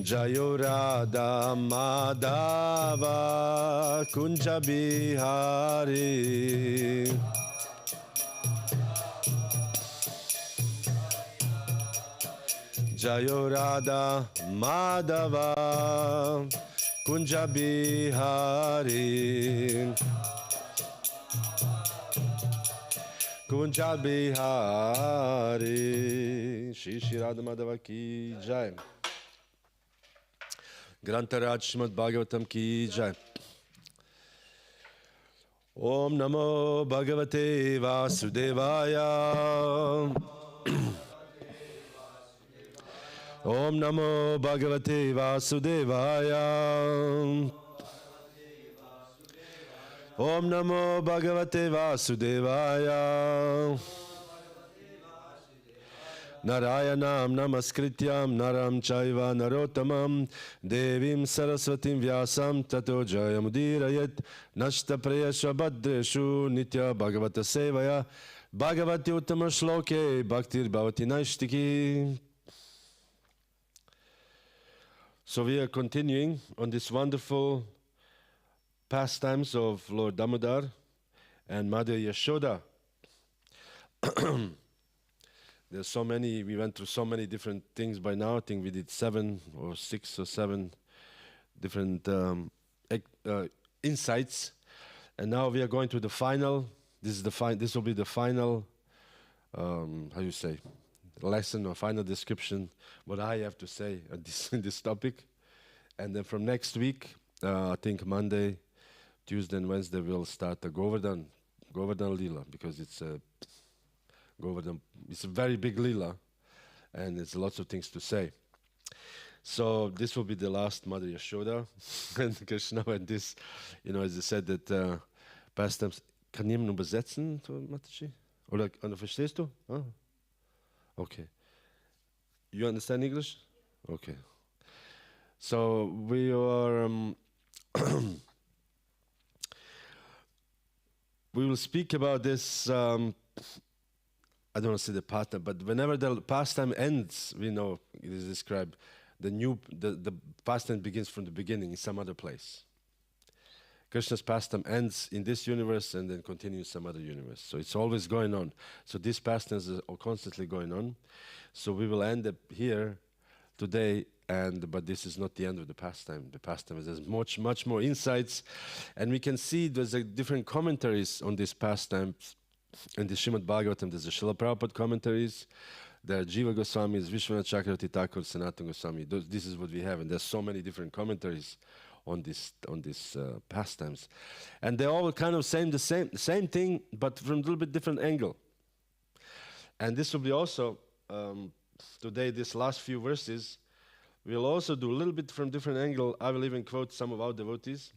Jayo Radha Madhava Kunja Bihari. Jayo Radha Madhava Kunja Bihari. Kunja Bihari. Shri Shri Radha Madhava ki Jaya. Grantaraj Srimad-Bhagavatam ki Jaya. Om Namo Bhagavate Vasudevaya. Om Namo Bhagavate Vasudevaya. Om Namo Bhagavate Vasudevaya. Narayanam Namaskrityam Naram Chaiva Narotamam Devim Saraswatim Vyasam Tato Jayamudirayet Nashta Prayasha Badreshu Nitya Bhagavata Sevaya Bhagavati Uttama Shloke Bhaktir Bhavati Naishtiki. So we are continuing on this wonderful pastimes of Lord Damodar and Mother Yashoda. There's so many, we went through so many different things by now. I think we did 7 or 6 or 7 different insights. And now we are going to the final. This will be the final, how you say, lesson or final description, what I have to say on this topic. And then from next week, I think Monday, Tuesday and Wednesday, we'll start the Govardhan Lila, because it's a Govardhan, it's a very big Lila, and there's lots of things to say. So this will be the last Mother Yashoda and Krishna, and this, as I said, that pastimes. Kann jemand übersetzen, Mataji? Oder verstehst du? Ah. Okay. You understand English? Okay. So we are. We will speak about this. I don't want to say the pastime, but whenever the pastime ends, we know it is described. The pastime begins from the beginning in some other place. Krishna's pastime ends in this universe and then continues some other universe. So it's always going on. So these pastimes are constantly going on. So we will end up here today, but this is not the end of the pastime. The pastime has much more insights, and we can see there's different commentaries on these pastimes. In the Srimad-Bhagavatam, there's the Srila Prabhupada commentaries. There are Jiva Goswamis, Vishwanath Chakravarti Thakur, Sanatana Goswami. This is what we have, and there's so many different commentaries on these pastimes, and they all kind of saying the same thing, but from a little bit different angle. And this will be also today. This last few verses, we'll also do a little bit from different angle. I will even quote some of our devotees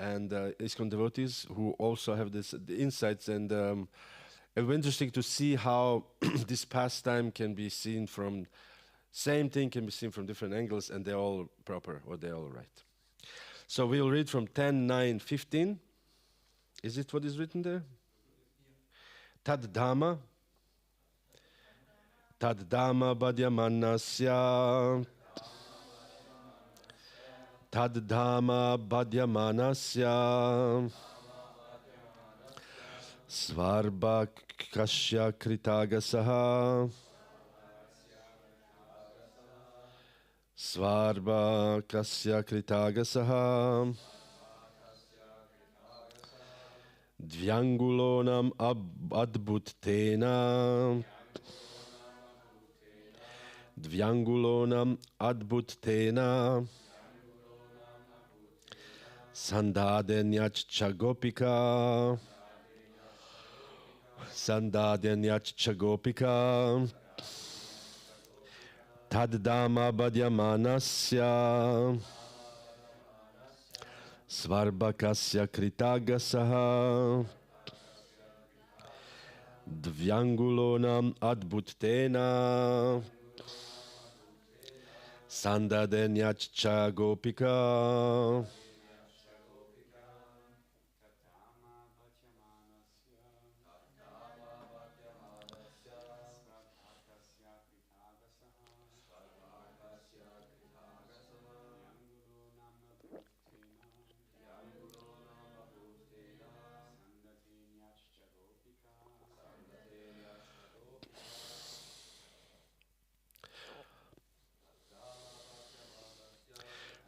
and ISKCON devotees who also have the insights, and it will be interesting to see how this pastime can be seen from, same thing can be seen from different angles, and they're all proper, or they're all right. So we'll read from 10:9:15. Is it what is written there? Tad Dhamma Badyamanasya Tad Dhamma Badyamanasya Svarba Kashya Kritagasaha Svarba Kasya Kritagasaha Dvyangulonam Adbhuttena Dvyangulonam Adbhuttena Sandadenyach Gopika Sandadenyach Gopika Taddhamma Badyamanasya Svarbakasya Kritagasaha Dvyangulonam Adbhuttena Sandadenyach Gopika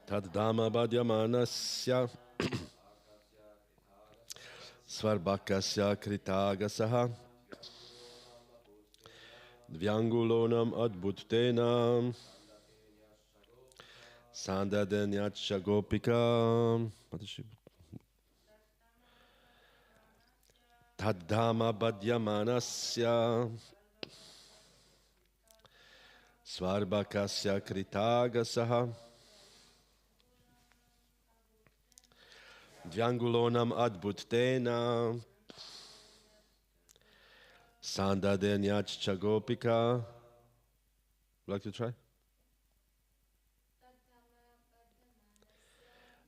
Taddama Badyamanasya Svarbakasya Kritagasaha Dvyangulonam Adbhutenam Sandadenyacha Gopika Taddama Badyamanasya Svarbakasya Kritagasaha Dvyangulonam Adbhutenam Sandadenyacha Gopika. Like to try?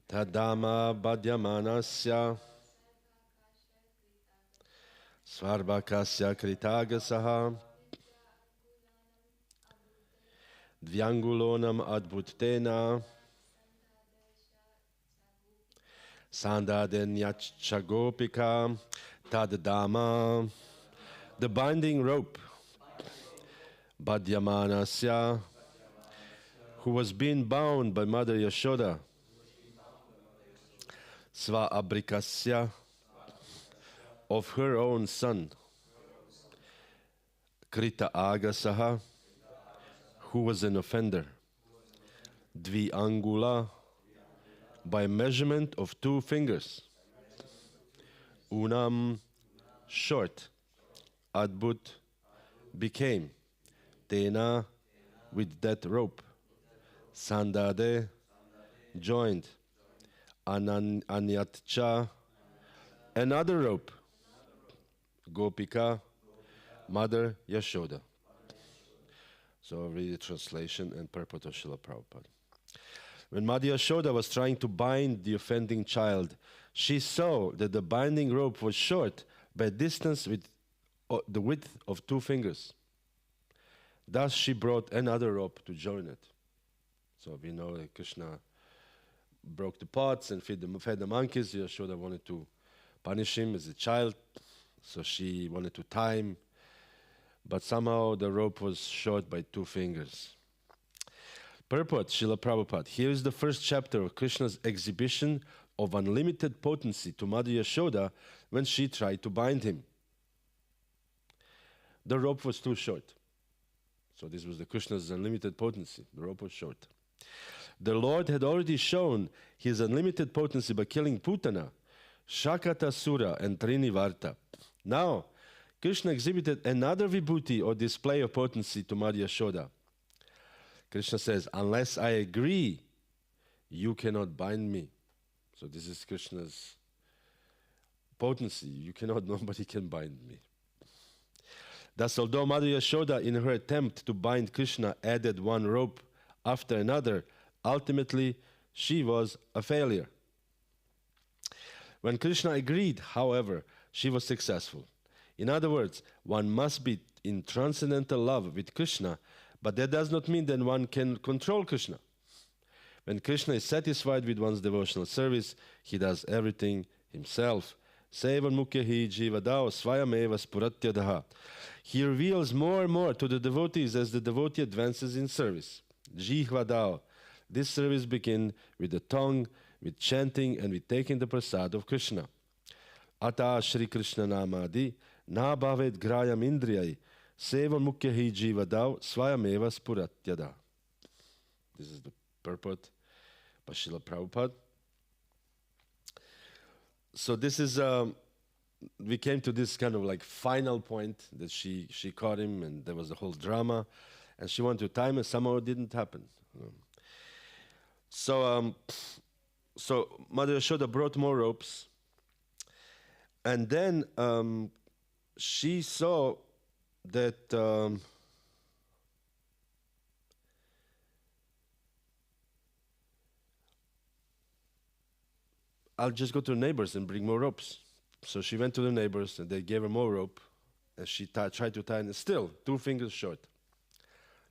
Taddama Badyamanasya Svarbakasya Kritagasaha Dvyangulonam Adbhuttena Sandadenyacha Gopika Taddama. The binding rope, Badyamanasya, who was being bound by Mother Yashoda, Sva Abrikasya, of her own son, Krita Agasaha, who was an offender, Dvi Angula, by measurement of 2 fingers, Unam, short, Adbhut, became, Tena, with that rope, Sandade, joined, Anyatcha, another rope, Gopika, Mother Yashoda. So I'll read the translation and purport of Srila Prabhupada. When Mother Yashoda was trying to bind the offending child, she saw that the binding rope was short by distance with the width of 2 fingers. Thus she brought another rope to join it. So we know that Krishna broke the pots and fed the monkeys. Yashoda wanted to punish him as a child, so she wanted to tie him, but somehow the rope was short by 2 fingers. Purport, Srila Prabhupada. Here is the first chapter of Krishna's exhibition of unlimited potency to Mother Yashoda when she tried to bind him. The rope was too short. So this was the Krishna's unlimited potency. The rope was short. The Lord had already shown his unlimited potency by killing Putana, Shakatasura, and Trinivarta. Now, Krishna exhibited another vibhuti or display of potency to Mother Yashoda. Krishna says, unless I agree, you cannot bind me. So this is Krishna's potency. You cannot, nobody can bind me. Thus, although Mother Yashoda, in her attempt to bind Krishna, added 1 rope after another, ultimately she was a failure. When Krishna agreed, however, she was successful. In other words, one must be in transcendental love with Krishna, but that does not mean that one can control Krishna. When Krishna is satisfied with one's devotional service, he does everything himself. Sevanmukyahi jivadao svayameva spuratyadaha. He reveals more and more to the devotees as the devotee advances in service. Jihvadao. This service begins with the tongue, with chanting, and with taking the prasad of Krishna. Ata Shri Krishna Namadi na bhavet grayam indriyai sevanmukyahi jivadao svayameva spuratyada. This is the purport by Srila Prabhupada. So this is, we came to this kind of like final point that she caught him and there was the whole drama and she wanted to time and somehow it didn't happen. So Mother Yashoda brought more ropes and then she saw that I'll just go to the neighbors and bring more ropes. So she went to the neighbors and they gave her more rope and she tried to tie it. Still, 2 fingers short.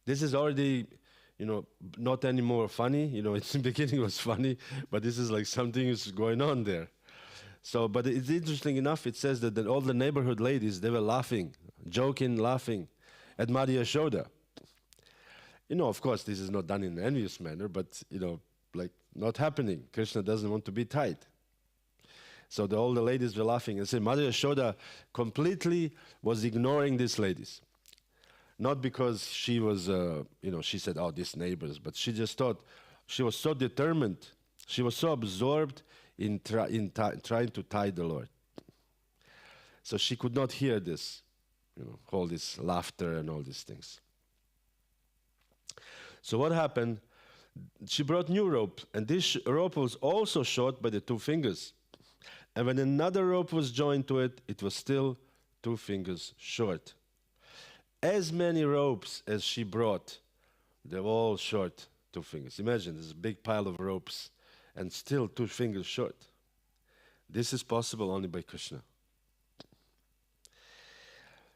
This is already, not anymore funny. In the beginning it was funny, but this is like something is going on there. So, but it's interesting enough, it says that all the neighborhood ladies, they were laughing, joking, laughing at Mother Yashoda. Of course, this is not done in an envious manner, but, like not happening. Krishna doesn't want to be tied. So all the ladies were laughing and said, Mother Yashoda completely was ignoring these ladies. Not because she was, she said, oh, these neighbors, but she just thought, she was so determined, she was so absorbed in trying to tie the Lord. So she could not hear this, all this laughter and all these things. So what happened? She brought new rope, and this rope was also short by the 2 fingers. And when another rope was joined to it, it was still 2 fingers short. As many ropes as she brought, they were all short 2 fingers. Imagine, there's a big pile of ropes, and still 2 fingers short. This is possible only by Krishna.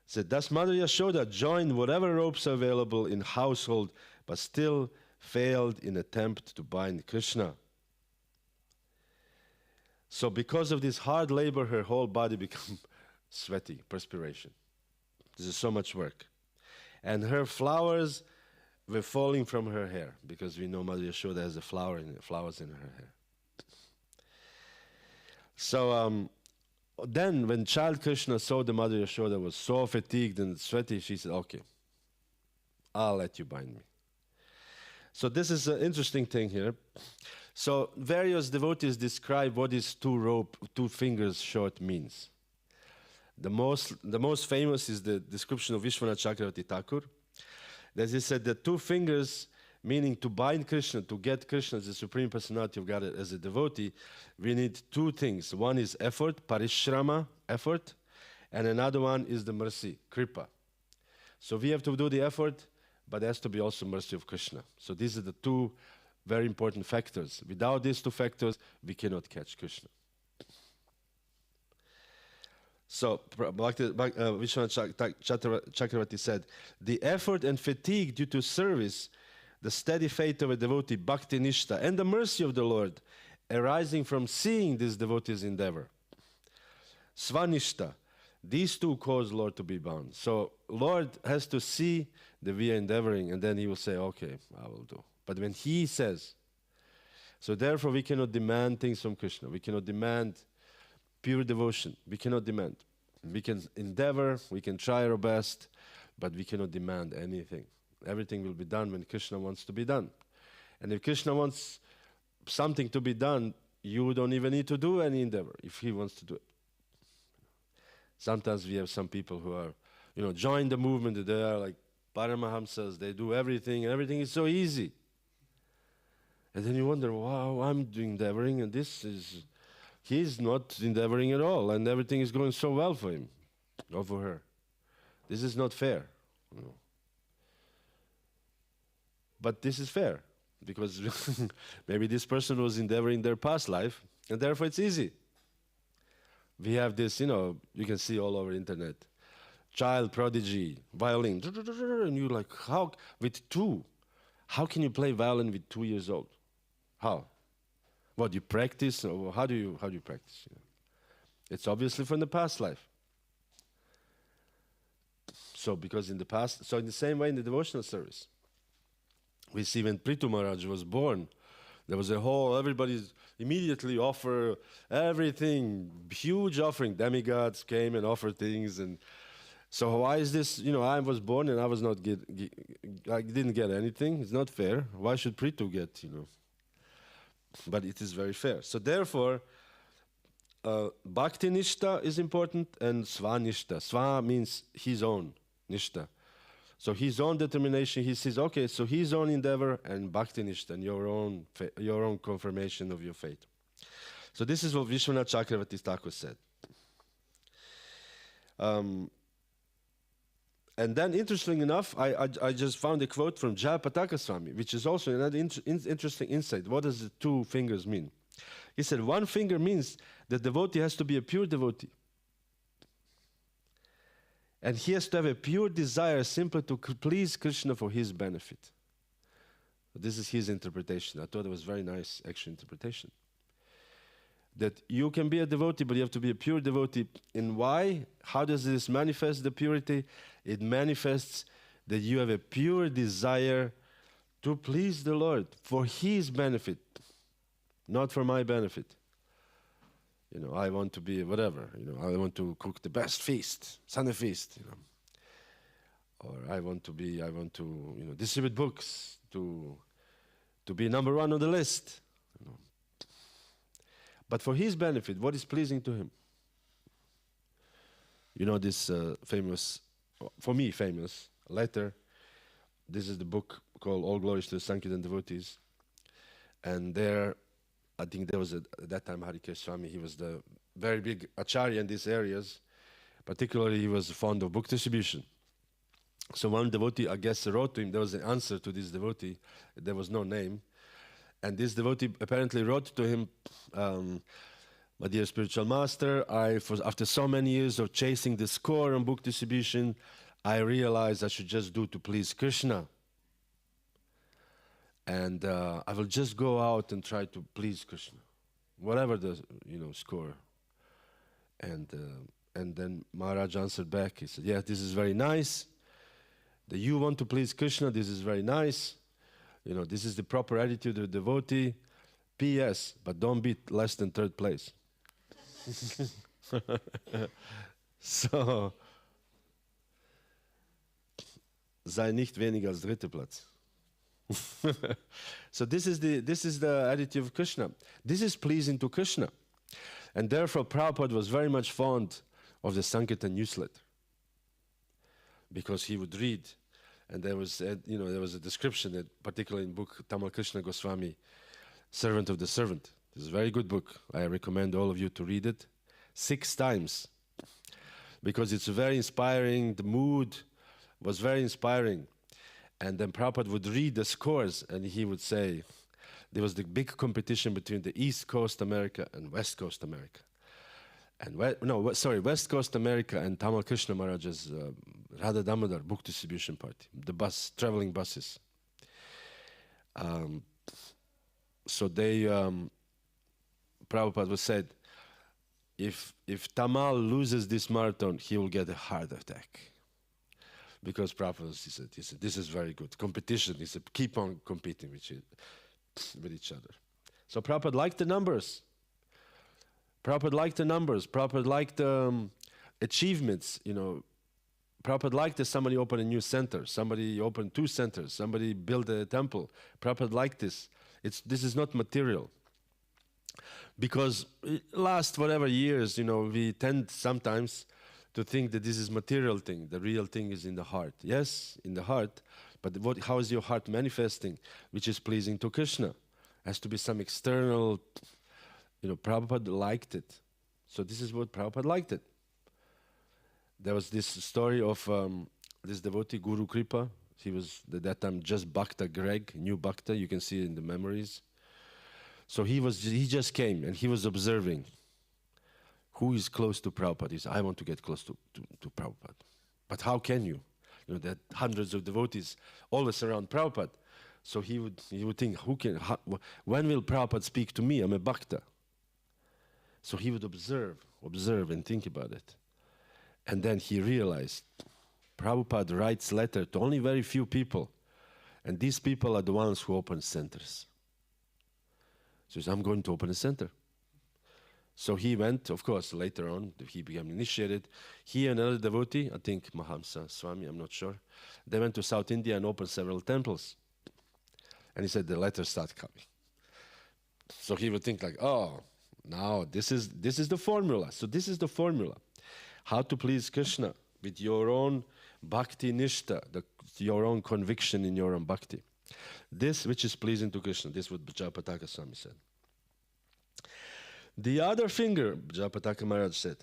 So thus Mother Yashoda joined whatever ropes are available in household, but still failed in attempt to bind Krishna. So because of this hard labor, her whole body became sweaty, perspiration. This is so much work. And her flowers were falling from her hair, because we know Mother Yashoda has flowers in her hair. So then when child Krishna saw the Mother Yashoda was so fatigued and sweaty, she said, okay, I'll let you bind me. So this is an interesting thing here. So various devotees describe what is 2 fingers short means. The most famous is the description of Vishwanath Chakravarti Thakur. That he said that 2 fingers, meaning to bind Krishna, to get Krishna as the Supreme Personality of God as a devotee, we need 2 things. One is effort, parishrama, effort, and another one is the mercy, kripa. So we have to do the effort, but there has to be also mercy of Krishna. So these are the 2 very important factors. Without these 2 factors, we cannot catch Krishna. So Vishwanath Chakravarti said, the effort and fatigue due to service, the steady faith of a devotee, bhakti nishta, and the mercy of the Lord arising from seeing this devotee's endeavor. Svanishta, these 2 cause Lord to be bound. So Lord has to see that we are endeavoring, and then he will say, okay, I will do. But when he says, so therefore we cannot demand things from Krishna. We cannot demand pure devotion. We cannot demand. We can endeavor, we can try our best, but we cannot demand anything. Everything will be done when Krishna wants to be done. And if Krishna wants something to be done, you don't even need to do any endeavor if he wants to do it. Sometimes we have some people who are, join the movement, they are like Paramahamsas, they do everything, and everything is so easy. And then you wonder, wow, I'm endeavoring, and he's not endeavoring at all, and everything is going so well for him or for her. This is not fair. But this is fair, because maybe this person was endeavoring their past life, and therefore it's easy. We have this, you can see all over the internet. Child prodigy, violin, and you're like, how, with 2, how can you play violin with 2 years old? How? What, you practice? Or how do you practice? It's obviously from the past life. So because in the past, so in the same way in the devotional service, we see when Prithu Maharaj was born, there was everybody immediately offer everything, huge offering. Demigods came and offered things. And so why is this, I was born and I was not I didn't get anything. It's not fair. Why should Prithu get, But it is very fair. So therefore, bhakti nishta is important and svanishta. Sva means his own nishta. So his own determination, he says, okay, so his own endeavor and bhakti nishta, and your own confirmation of your faith. So this is what Vishwanath Chakravarti Thakur said. And then, interestingly enough, I just found a quote from Jaya Pataka Swami, which is also another interesting insight. What does the 2 fingers mean? He said, 1 finger means the devotee has to be a pure devotee. And he has to have a pure desire simply to please Krishna for his benefit. This is his interpretation. I thought it was very nice, actual interpretation. That you can be a devotee, but you have to be a pure devotee. And why? How does this manifest the purity? It manifests that you have a pure desire to please the Lord for his benefit. not for my benefit. You know, I want to be whatever, you know, I want to cook the best feast, Sunday feast, you know. Or I want to, you know, distribute books, to be number one on the list. You know. But for his benefit, what is pleasing to him? You know this famous, for me famous, letter. This is the book called All Glories to the Sankirtan Devotees. And there, I think there was at that time Harikesh Swami, he was the very big acharya in these areas. Particularly, he was fond of book distribution. So one devotee, I guess, wrote to him, there was an answer to this devotee, there was no name. And this devotee apparently wrote to him, my dear spiritual master, after so many years of chasing the score on book distribution, I realized I should just do to please Krishna. And I will just go out and try to please Krishna, whatever the score. And then Maharaj answered back. He said, "Yeah, this is very nice. That you want to please Krishna, this is very nice. You know, this is the proper attitude of the devotee. P.S. But don't be less than third place." So, sei nicht weniger als dritter Platz. So this is the attitude of Krishna. This is pleasing to Krishna, and therefore Prabhupada was very much fond of the Sankirtan newsletter, because he would read, and there was a description that, particularly in book Tamal Krishna Goswami, Servant of the Servant. It's a very good book. I recommend all of you to read it 6 times, because it's very inspiring. The mood was very inspiring. And then Prabhupada would read the scores, and he would say, there was the big competition between the East Coast America and West Coast America. And West Coast America and Tamal Krishna Maharaj's Radha Damodar book distribution party, the traveling buses. So Prabhupada was said, if Tamal loses this marathon, he will get a heart attack. Because Prabhupada, he said, this is very good. Competition, he said, keep on competing with each other. So Prabhupada liked the numbers. Prabhupada liked achievements, you know. Prabhupada liked that somebody opened a new center, somebody opened 2 centers, somebody built a temple. Prabhupada liked this. This is not material. Because last whatever years, you know, we tend sometimes to think that this is material thing. The real thing is in the heart. Yes, in the heart, but how is your heart manifesting, which is pleasing to Krishna? Has to be some external, you know. Prabhupada liked it. So this is what Prabhupada liked it. There was this story of this devotee, Guru Kripa. He was at that time just Bhakta Greg, new Bhakta. You can see it in the memories. So he just came and he was observing who is close to Prabhupada. He said, I want to get close to Prabhupada. But how can you? You know, there are hundreds of devotees always around Prabhupada. So he would think, when will Prabhupada speak to me? I'm a Bhakta. So he would observe and think about it. And then he realized, Prabhupada writes letter to only very few people. And these people are the ones who open centers. So he said, I'm going to open a center. So he went, of course, later on, he became initiated. He and another devotee, I think Mahamsa Swami, I'm not sure, they went to South India and opened several temples. And he said the letters start coming. So he would think like, oh, now this is the formula. So this is the formula. How to please Krishna with your own bhakti nishta, your own conviction in your own bhakti. This which is pleasing to Krishna, this is what Jayapataka Swami said. The other finger, Jayapataka Maharaj said,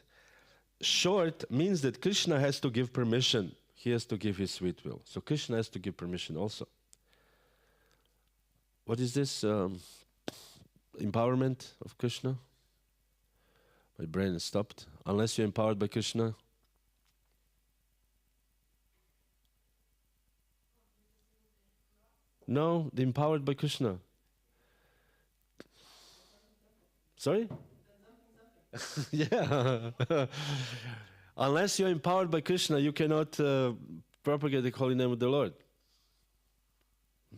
short means that Krishna has to give permission. He has to give his sweet will. So Krishna has to give permission also. What is this? Empowerment of Krishna? My brain is stopped. Unless you're empowered by Krishna. No, the empowered by Krishna. Sorry? Yeah. Unless you're empowered by Krishna, you cannot propagate the holy name of the Lord.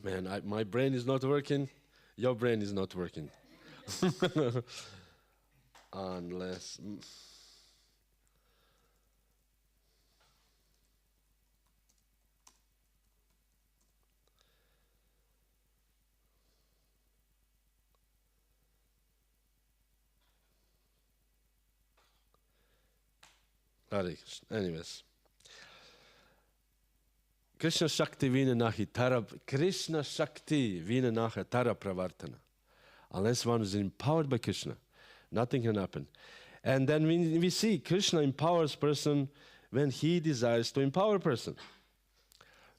Man, my brain is not working. Your brain is not working. Unless... Hare Krishna. Anyways. Krishna Shakti Vina Nahi Tara. Krishna Shakti Vina Nahi Tara Pravartana. Unless one is empowered by Krishna, nothing can happen. And then we see Krishna empowers person when he desires to empower a person.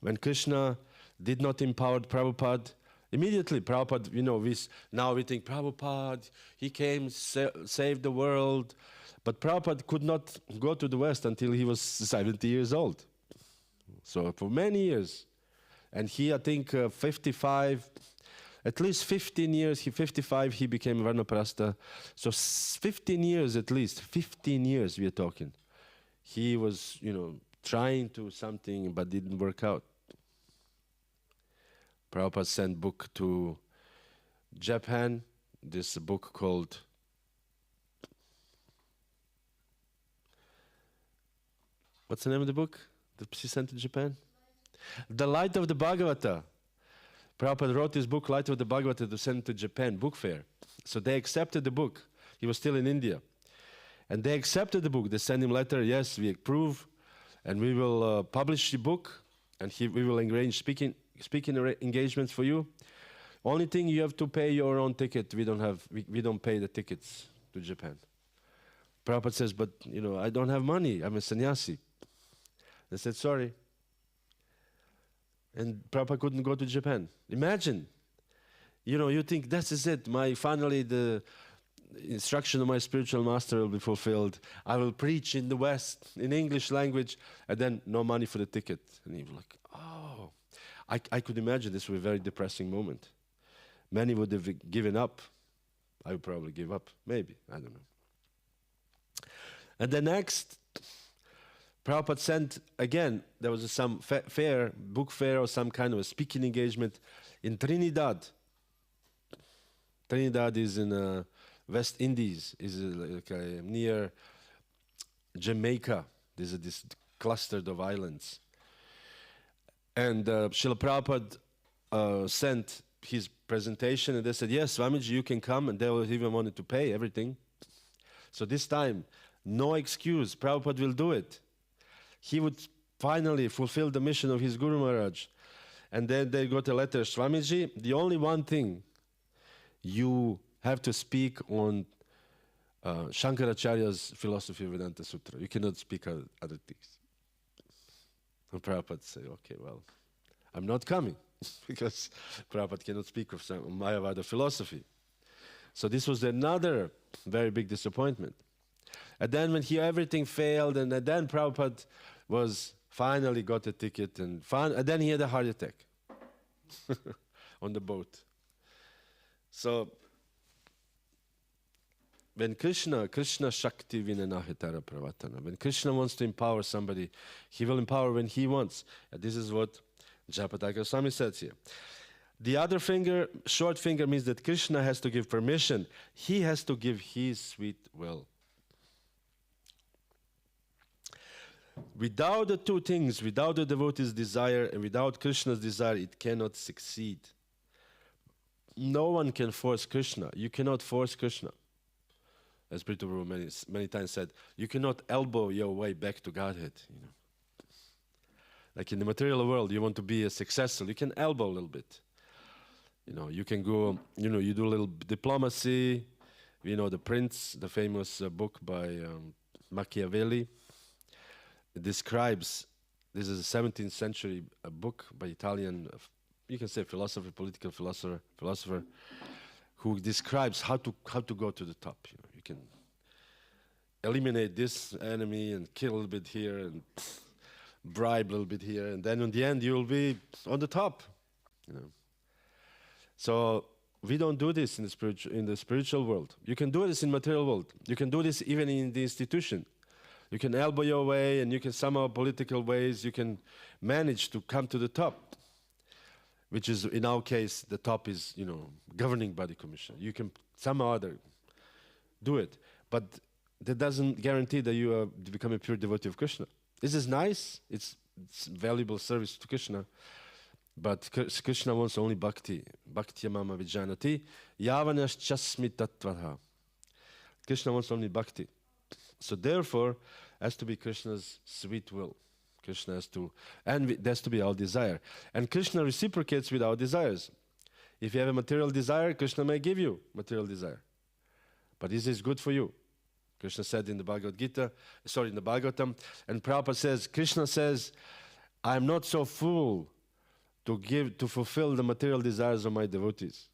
When Krishna did not empower Prabhupada, immediately Prabhupada, now we think Prabhupada, he came, saved the world. But Prabhupada could not go to the West until he was 70 years old. So for many years. And he, I think, 55, at least 15 years, 55, he became Varnaprastha. So 15 years at least, 15 years we are talking. He was, trying to something, but didn't work out. Prabhupada sent book to Japan, this book called what's the name of the book that she sent to Japan? The Light of the Bhagavata. Prabhupada wrote this book, Light of the Bhagavata, to send to Japan, book fair. So they accepted the book. He was still in India. And they accepted the book. They sent him letter, yes, we approve, and we will publish the book, and we will arrange speaking engagements for you. Only thing, you have to pay your own ticket. We don't pay the tickets to Japan. Prabhupada says, but I don't have money. I'm a sannyasi. They said, sorry. And Prabhupada couldn't go to Japan. Imagine. You think, this is it. Finally, the instruction of my spiritual master will be fulfilled. I will preach in the West, in English language, and then no money for the ticket. And he was like, oh. I could imagine this was a very depressing moment. Many would have given up. I would probably give up. Maybe. I don't know. And the next, Prabhupada sent, again, there was some fair, book fair or some kind of a speaking engagement in Trinidad. Trinidad is in West Indies, is near Jamaica. There's this cluster of islands. And Srila Prabhupada sent his presentation, and they said, yes, Swamiji, you can come, and they will even wanted to pay everything. So this time, no excuse, Prabhupada will do it. He would finally fulfill the mission of his Guru Maharaj. And then they got a letter, Swamiji, the only one thing, you have to speak on Shankaracharya's philosophy of Vedanta Sutra. You cannot speak other things. And Prabhupada said, okay, well, I'm not coming because Prabhupada cannot speak of some Mayavada philosophy. So this was another very big disappointment. And then when everything failed, and then Prabhupada was finally got a ticket, and then he had a heart attack on the boat. So when Krishna Shakti Vinanahitara Pravatana, when Krishna wants to empower somebody, he will empower when he wants. And this is what Jayapataka Goswami says here. The other finger, short finger, means that Krishna has to give permission. He has to give his sweet will. Without the two things, without the devotee's desire and without Krishna's desire, it cannot succeed. No one can force Krishna. You cannot force Krishna. As Prabhu many times said, you cannot elbow your way back to Godhead. Like in the material world, you want to be a successful, you can elbow a little bit. You can go, you do a little diplomacy. The Prince, the famous book by Machiavelli. It describes, this is a 17th century book by Italian, you can say philosopher, political philosopher, who describes how to go to the top. You can eliminate this enemy and kill a little bit here and bribe a little bit here, and then in the end you'll be on the top. So we don't do this in the spiritual world. You can do this in material world. You can do this even in the institution. You can elbow your way, and you can somehow political ways, you can manage to come to the top. which is in our case, the top is, governing body commission. You can somehow or other do it, but that doesn't guarantee that you become a pure devotee of Krishna. This is nice, it's valuable service to Krishna, but Krishna wants only bhakti. Bhakti mama vijanati, yavanaschasmi tattvaha. Krishna wants only bhakti. So therefore, has to be Krishna's sweet will. Krishna has to, and there has to be our desire. And Krishna reciprocates with our desires. If you have a material desire, Krishna may give you material desire. But this is good for you. Krishna said in the Bhagavad Gita, in the Bhagavatam, and Prabhupada says, Krishna says, I am not so full to fulfill the material desires of my devotees.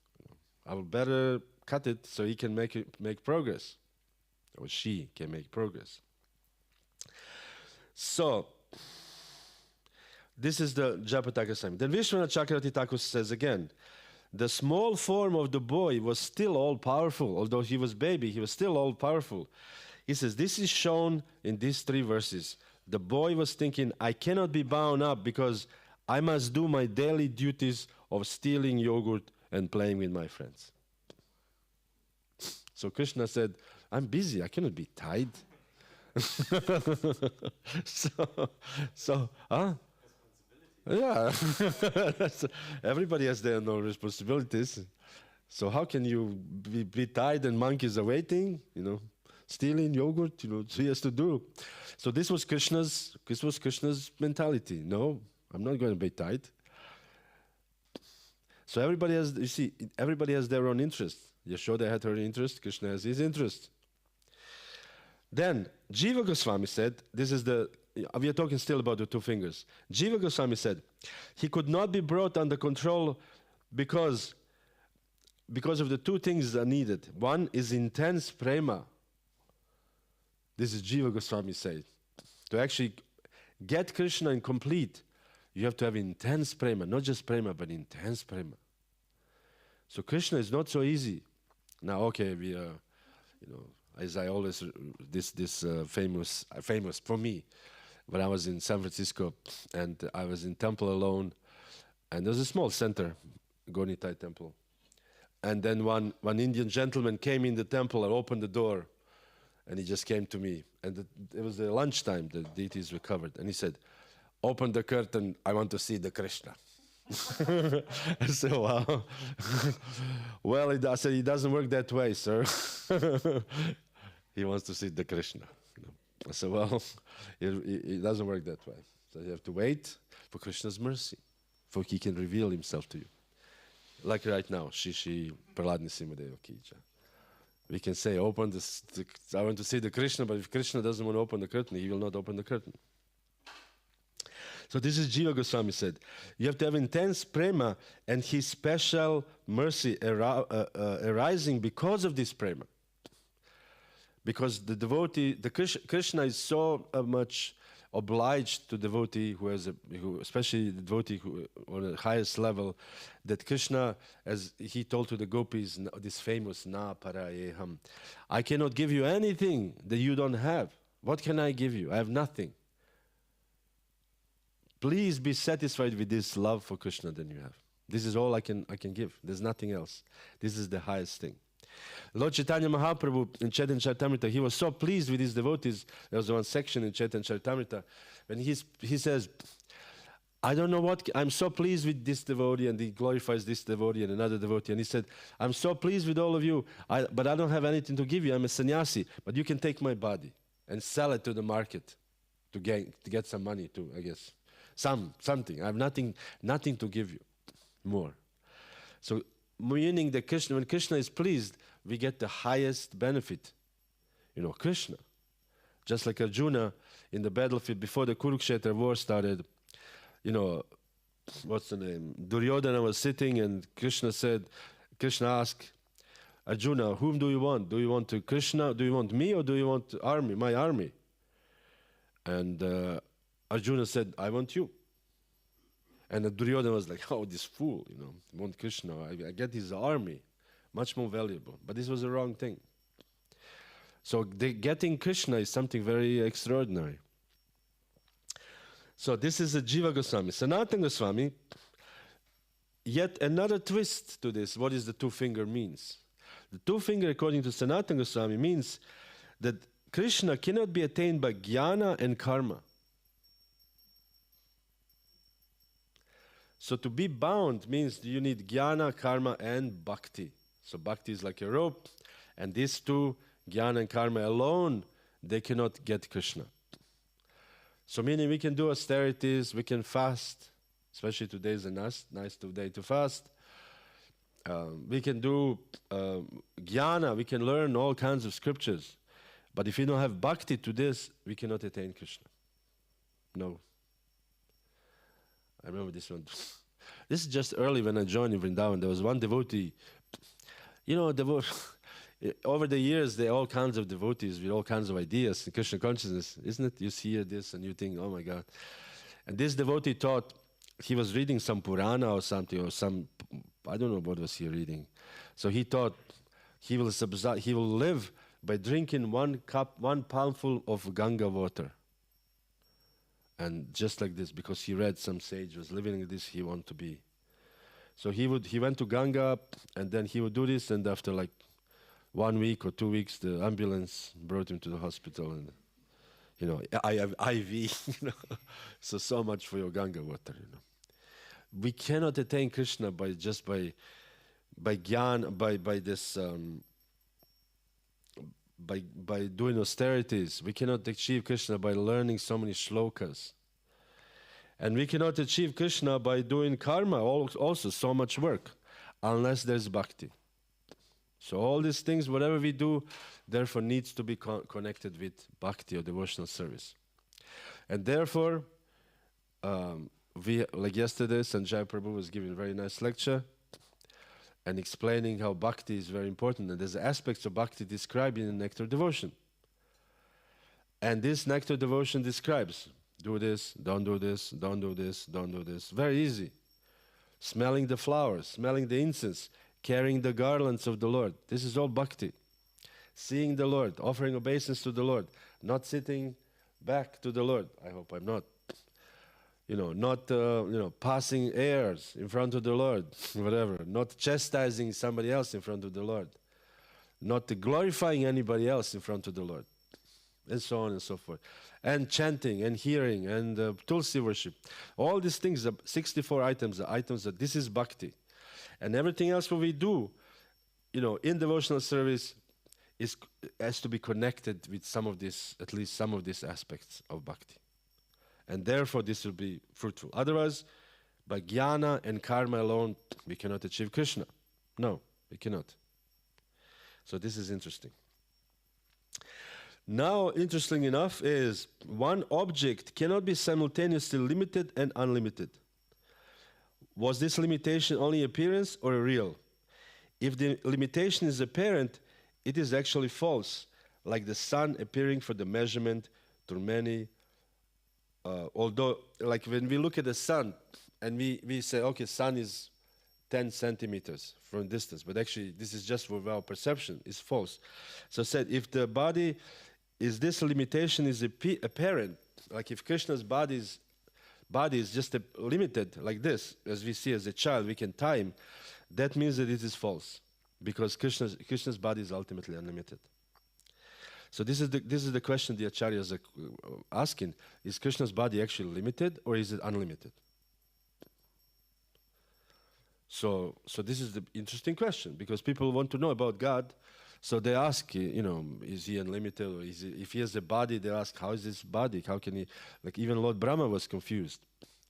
I will better cut it so he can make progress. Or she can make progress. So, this is the Japataka Sami. Then Vishwanath Chakravarti Thakur says again, the small form of the boy was still all powerful. Although he was baby, he was still all powerful. He says, this is shown in these 3 verses. The boy was thinking, I cannot be bound up because I must do my daily duties of stealing yogurt and playing with my friends. So Krishna said, I'm busy, I cannot be tied. Yeah. Everybody has their own responsibilities. So how can you be tied and monkeys are waiting, stealing yogurt, so he has to do. So this was Krishna's mentality. No, I'm not going to be tied. So everybody has their own interest. Yashoda had her interest, Krishna has his interest. Then Jiva Goswami said, we are talking still about the 2 fingers. Jiva Goswami said, he could not be brought under control because of the 2 things that are needed. One is intense prema. This is Jiva Goswami said. To actually get Krishna in complete, you have to have intense prema, not just prema, but intense prema. So Krishna is not so easy. Now, okay, we are, as I always, this famous for me, when I was in San Francisco and I was in temple alone, and there was a small center, Gonitai temple. And then one Indian gentleman came in the temple and opened the door, and he just came to me. And it was the lunchtime, the deities were covered. And he said, open the curtain, I want to see the Krishna. I said, wow. Well, I said, it doesn't work that way, sir. He wants to see the Krishna. I said, well, it doesn't work that way. So you have to wait for Krishna's mercy, for he can reveal himself to you. Like right now, Shishi Praladni Simadeva Kija. We can say, I want to see the Krishna, but if Krishna doesn't want to open the curtain, he will not open the curtain. So this is Jiva Goswami said. You have to have intense prema and his special mercy arising because of this prema. Because the devotee, Krishna is so much obliged to devotee especially the devotee who on the highest level, that Krishna, as he told to the gopis, this famous na parayeham, I cannot give you anything that you don't have. What can I give you? I have nothing. Please be satisfied with this love for Krishna that you have. This is all I can give. There's nothing else. This is the highest thing. Lord Chaitanya Mahaprabhu in Chaitanya Charitamrita, he was so pleased with his devotees. There was one section in Chaitanya Charitamrita when he says, I don't know what, I'm so pleased with this devotee, and he glorifies this devotee and another devotee. And he said, I'm so pleased with all of you, but I don't have anything to give you. I'm a sannyasi, but you can take my body and sell it to the market to get some money too, I guess. Something. I have nothing to give you more. So meaning that when Krishna is pleased, we get the highest benefit. Krishna. Just like Arjuna in the battlefield before the Kurukshetra war started, what's the name? Duryodhana was sitting and Krishna asked Arjuna, whom do you want? Do you want Krishna? Do you want me, or do you want my army? And Arjuna said, I want you. And Duryodhana was like, oh, this fool, want Krishna. I get his army, much more valuable. But this was the wrong thing. So getting Krishna is something very extraordinary. So this is a Jiva Goswami. Sanatana Goswami, he was so pleased with his devotees. He was so pleased with all of you. I don't know what, I'm so pleased with this devotee. But you can take my body and sell it to the market to get some money too, I guess. Something. I have nothing to give you more. So meaning that when Krishna is pleased, we get the highest benefit. Krishna. Just like Arjuna in the battlefield before the Kurukshetra war started, Duryodhana was sitting and Krishna asked Arjuna, whom do you want? Do you want Krishna? Do you want me, or do you want my army? And Duryodhana was like, oh, this fool, yet another twist to this, what is the two-finger means. The two-finger, according to Sanatana Goswami, means that Krishna cannot be attained by jnana and karma. So to be bound means you need jnana, karma, and bhakti. So bhakti is like a rope, and these two, jnana and karma alone, they cannot get Krishna. So meaning we can do austerities, we can fast, especially today is a nice day to fast. We can do jnana, we can learn all kinds of scriptures. But if we don't have bhakti to this, we cannot attain Krishna. No. I remember this one. This is just early when I joined in Vrindavan. There was one devotee. You know, over the years, there are all kinds of devotees with all kinds of ideas in Krishna consciousness, isn't it? You see this and you think, oh my God. And this devotee thought he was reading some Purana or something, or some, I don't know what was he reading. So he thought he will live by drinking one palmful of Ganga water. And just like this, because he read some sage was living like this, he wanted to be. So he went to Ganga, and then he would do this, and after like 1 week or 2 weeks, the ambulance brought him to the hospital, and you know, I have IV, you know. So much for your Ganga water, you know. We cannot attain Krishna by jnana, by this, by doing austerities. We cannot achieve Krishna by learning so many shlokas. And we cannot achieve Krishna by doing karma, also so much work, unless there's bhakti. So all these things, whatever we do, therefore needs to be connected with bhakti or devotional service. And therefore, we, like yesterday, Sanjay Prabhu was giving a very nice lecture and explaining how bhakti is very important. And there's aspects of bhakti described in the nectar devotion. And this nectar devotion describes, do this, don't do this, don't do this, don't do this. Very easy. Smelling the flowers, smelling the incense, carrying the garlands of the Lord. This is all bhakti. Seeing the Lord, offering obeisance to the Lord, not sitting back to the Lord. I hope I'm not. You know, not passing airs in front of the Lord, whatever. Not chastising somebody else in front of the Lord. Not glorifying anybody else in front of the Lord. And so on and so forth. And chanting and hearing and Tulsi worship. All these things, 64 items, the items that this is bhakti. And everything else what we do, you know, in devotional service has to be connected with some of this, at least some of these aspects of bhakti. And therefore this will be fruitful. Otherwise, by jnana and karma alone, we cannot achieve Krishna. No, we cannot. So this is interesting. Now, interesting enough is one object cannot be simultaneously limited and unlimited. Was this limitation only appearance or real? If the limitation is apparent, it is actually false, like the sun appearing for the measurement through many. Although, like when we look at the sun and we say, okay, sun is 10 centimeters from distance, but actually this is just for our perception, it's false. So I said, if the body is this limitation is apparent, like if Krishna's body is just limited like this, as we see as a child, we can time, that means that it is false, because Krishna's body is ultimately unlimited. So this is the question the acharyas are asking: is Krishna's body actually limited or is it unlimited? So this is the interesting question, because people want to know about God. So they ask, you know, is he unlimited, or if he has a body, they ask, how is this body? How can he, like even Lord Brahma was confused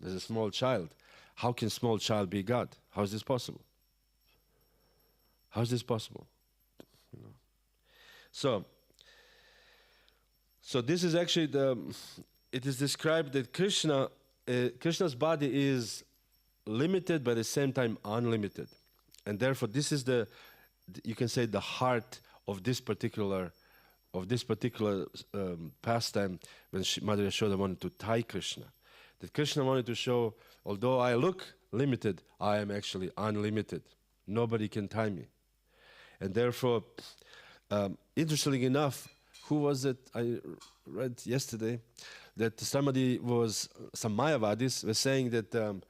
as a small child. How can small child be God? How is this possible? How is this possible? You know? So this is actually it is described that Krishna's body is limited but at the same time unlimited. And therefore this is you can say the heart of this particular pastime when Mother Yashoda wanted to tie Krishna. That Krishna wanted to show, although I look limited, I am actually unlimited. Nobody can tie me. And therefore, interestingly enough, who was it? I read yesterday that some Mayavadis were saying that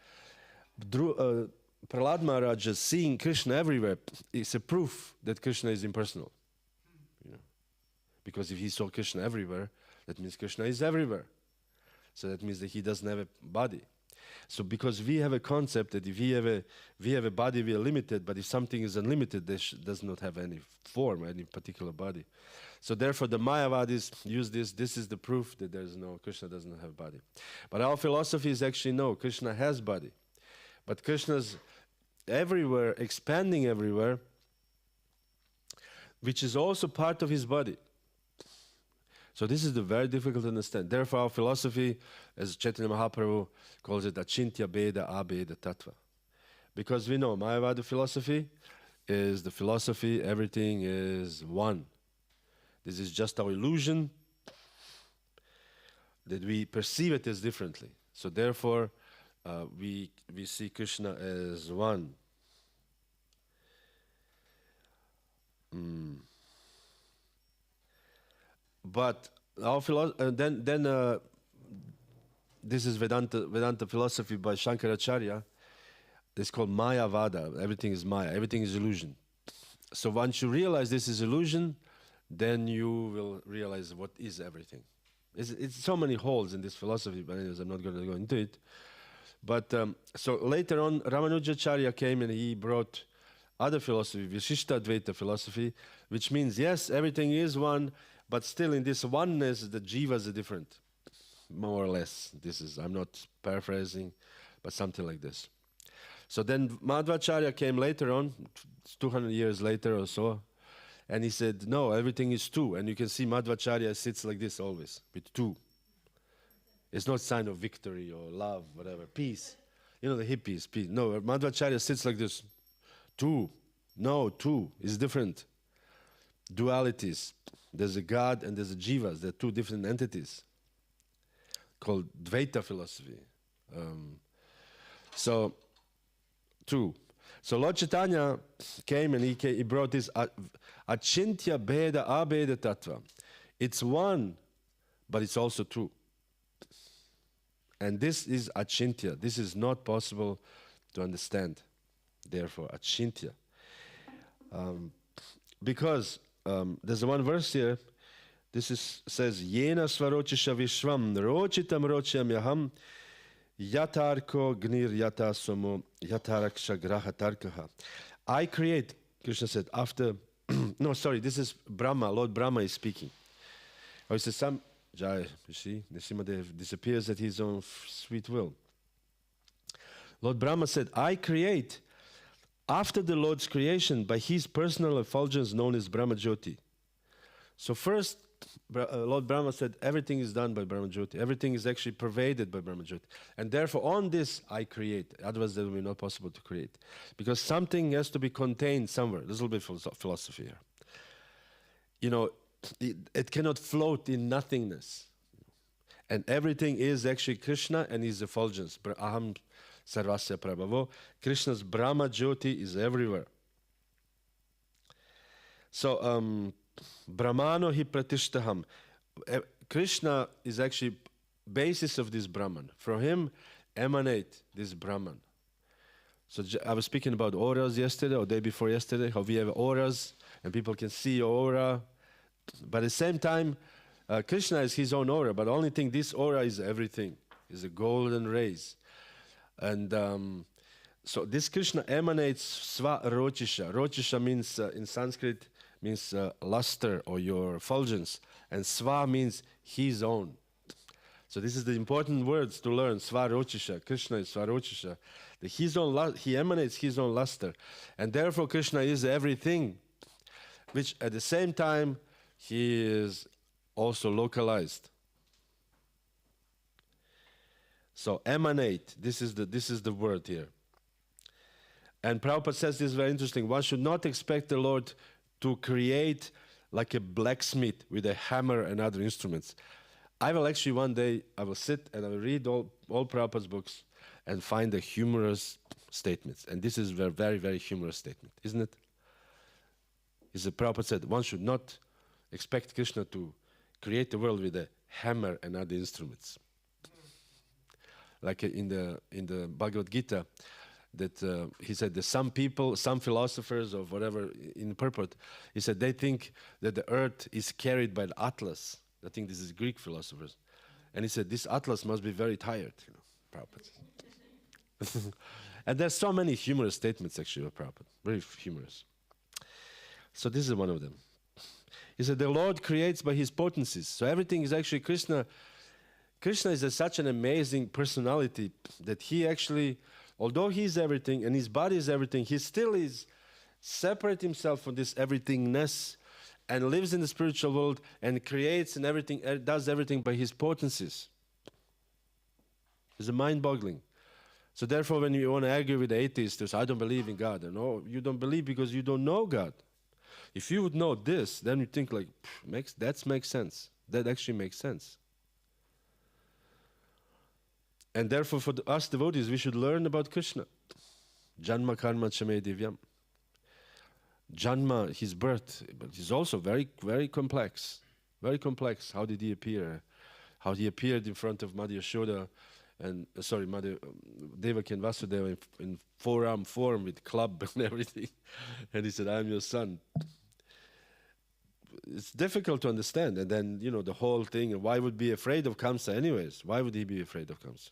Prahlad Maharaj is seeing Krishna everywhere. It's a proof that Krishna is impersonal. You know? Because if he saw Krishna everywhere, that means Krishna is everywhere. So that means that he doesn't have a body. So because we have a concept that if we have a body, we are limited, but if something is unlimited, this does not have any form, any particular body. So therefore the Mayavadis use this. This is the proof that there's no, Krishna does not have body. But our philosophy is actually no, Krishna has body. But Krishna's everywhere, expanding everywhere, which is also part of his body. So this is the very difficult to understand. Therefore our philosophy, as Chaitanya Mahaprabhu calls it, Achintya Beda Abeda Tattva. Because we know Mayavada philosophy is the philosophy, everything is one. This is just our illusion that we perceive it as differently. So therefore we see Krishna as one. But our philosophy, this is Vedanta philosophy by Shankaracharya. It's called Mayavada. Everything is Maya. Everything is illusion. So once you realize this is illusion, then you will realize what is everything. It's so many holes in this philosophy, but anyways, I'm not going to go into it. But so later on, Ramanujacharya came and he brought other philosophy, Vishishtadvaita philosophy, which means yes, everything is one, but still in this oneness, the jivas are different, more or less. I'm not paraphrasing, but something like this. So then Madhvacharya came later on, 200 years later or so, and he said, no, everything is two. And you can see Madhvacharya sits like this always, with two. It's not sign of victory or love, whatever, peace. You know, the hippies, peace. No, Madhvacharya sits like this. Two. No, two is different. Dualities. There's a God and there's a jivas. They're two different entities called Dvaita philosophy. So, two. So Lord Chaitanya came and he brought this Achintya Beda Abeda Tattva. It's one, but it's also two. And this is Achintya. This is not possible to understand. Therefore, Achintya. Because there's one verse here. Says, Yena svarochisha vishvam rochitam rocham yaham yatarko gnir yatasomo yataraksha graha tarkaha. I create, Krishna said, after, no, sorry, this is Brahma, Lord Brahma is speaking. He says, Jaya, you see, Nrsimhadev disappears at his own sweet will. Lord Brahma said, I create after the Lord's creation by his personal effulgence known as Brahma Jyoti. So first, Lord Brahma said, everything is done by Brahma Jyoti. Everything is actually pervaded by Brahma Jyoti. And therefore, on this, I create. Otherwise, it will be not possible to create. Because something has to be contained somewhere. There's a little bit of philosophy here. You know, it cannot float in nothingness. And everything is actually Krishna and his effulgence. Aham sarvasya prabhavo. Krishna's Brahma Jyoti is everywhere. So, Brahmano hi pratishtaham. Krishna is actually basis of this Brahman. From him emanate this Brahman. So I was speaking about auras yesterday or day before yesterday, how we have auras and people can see your aura. But at the same time, Krishna is his own aura, but the only thing, this aura is everything, is a golden rays. And so this Krishna emanates sva rochisha. Rochisha means, in Sanskrit, means luster or your effulgence. And sva means his own. So this is the important words to learn, sva rochisha. Krishna is sva rochisha. He emanates his own luster. And therefore Krishna is everything, which at the same time, he is also localized. So emanate, this is the word here. And Prabhupada says this is very interesting. One should not expect the Lord to create like a blacksmith with a hammer and other instruments. I will actually one day, I will sit and I will read all Prabhupada's books and find the humorous statements. And this is a very, very humorous statement, isn't it? Prabhupada said, one should not expect Krishna to create the world with a hammer and other instruments. Like in the Bhagavad Gita, that he said that some people, some philosophers or whatever in purport, he said they think that the earth is carried by the Atlas. I think this is Greek philosophers. And he said this Atlas must be very tired, Prabhupada. And there's so many humorous statements actually of Prabhupada, very humorous. So this is one of them. He said the Lord creates by his potencies. So everything is actually Krishna. Krishna is such an amazing personality that he actually, although he's everything and his body is everything, he still is separate himself from this everythingness and lives in the spiritual world and creates and everything, does everything by his potencies. It's mind-boggling. So therefore, when you want to argue with the atheists, they say, I don't believe in God. No, you don't believe because you don't know God. If you would know this, then you think like, that makes sense. That actually makes sense. And therefore, for us devotees, we should learn about Krishna. Janma karma chame divyam. Janma, his birth, but he's also very, very complex. Very complex. How did he appear? How he appeared in front of Mother Yashoda, Mother Devaki and Vasudeva in four-arm form with club and everything. And he said, I am your son. It's difficult to understand. And then, the whole thing, why would he be afraid of Kamsa anyways? Why would he be afraid of Kamsa?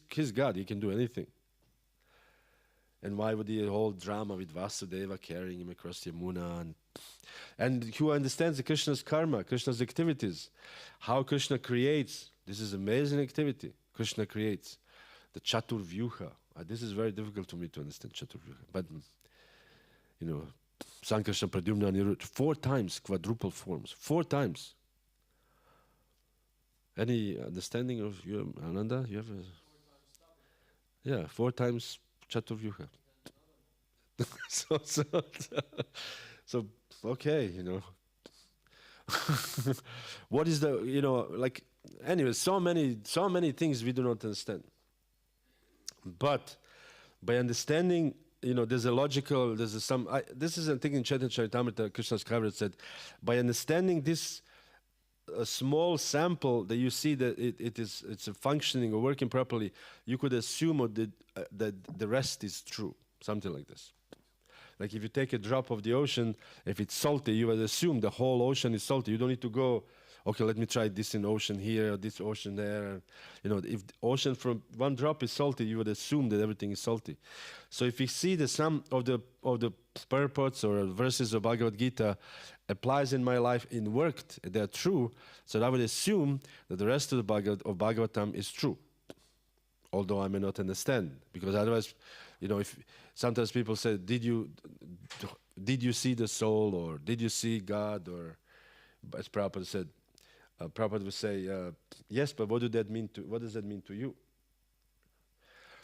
He's God, he can do anything. And why would the whole drama with Vasudeva carrying him across Yamuna? And who understands the Krishna's karma, Krishna's activities, how Krishna creates. This is amazing activity. Krishna creates the Chaturvyuha. This is very difficult to me to understand Chaturvyuha. But, Sankrishna, Pradyumna, Aniruddha, 4 times quadruple forms. 4 times. Any understanding of you, Ananda? You have a... 4 times Chaturvyuha. so, okay, what is the, anyway, so many things we do not understand. But by understanding, there's a logical, this is I think in Chaitanya Charitamrita, Krishna's Kaviraj said, by understanding this a small sample that you see that it's a functioning or working properly, you could assume that the rest is true, something like this. Like if you take a drop of the ocean, if it's salty, you would assume the whole ocean is salty. You don't need to go, okay, let me try this in ocean here, this ocean there. If the ocean from one drop is salty, you would assume that everything is salty. So if you see the sum of the purports or verses of Bhagavad Gita applies in my life and worked, they're true, so I would assume that the rest of the Bhagavatam is true. Although I may not understand, because otherwise, if sometimes people say, did you see the soul, or did you see God, or as Prabhupada said, Prabhupada would say, yes, but what does that mean to you?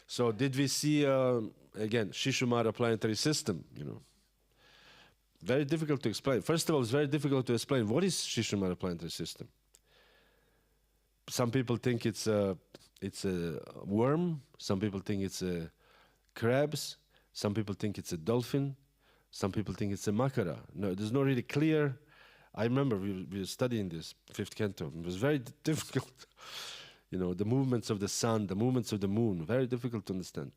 So did we see again Shishumara planetary system? Very difficult to explain. First of all, it's very difficult to explain what is Shishumara planetary system. Some people think it's a worm. Some people think it's a crabs. Some people think it's a dolphin. Some people think it's a makara. No, there's no really clear. I remember we were studying this, 5th canto. It was very difficult. The movements of the sun, the movements of the moon, very difficult to understand.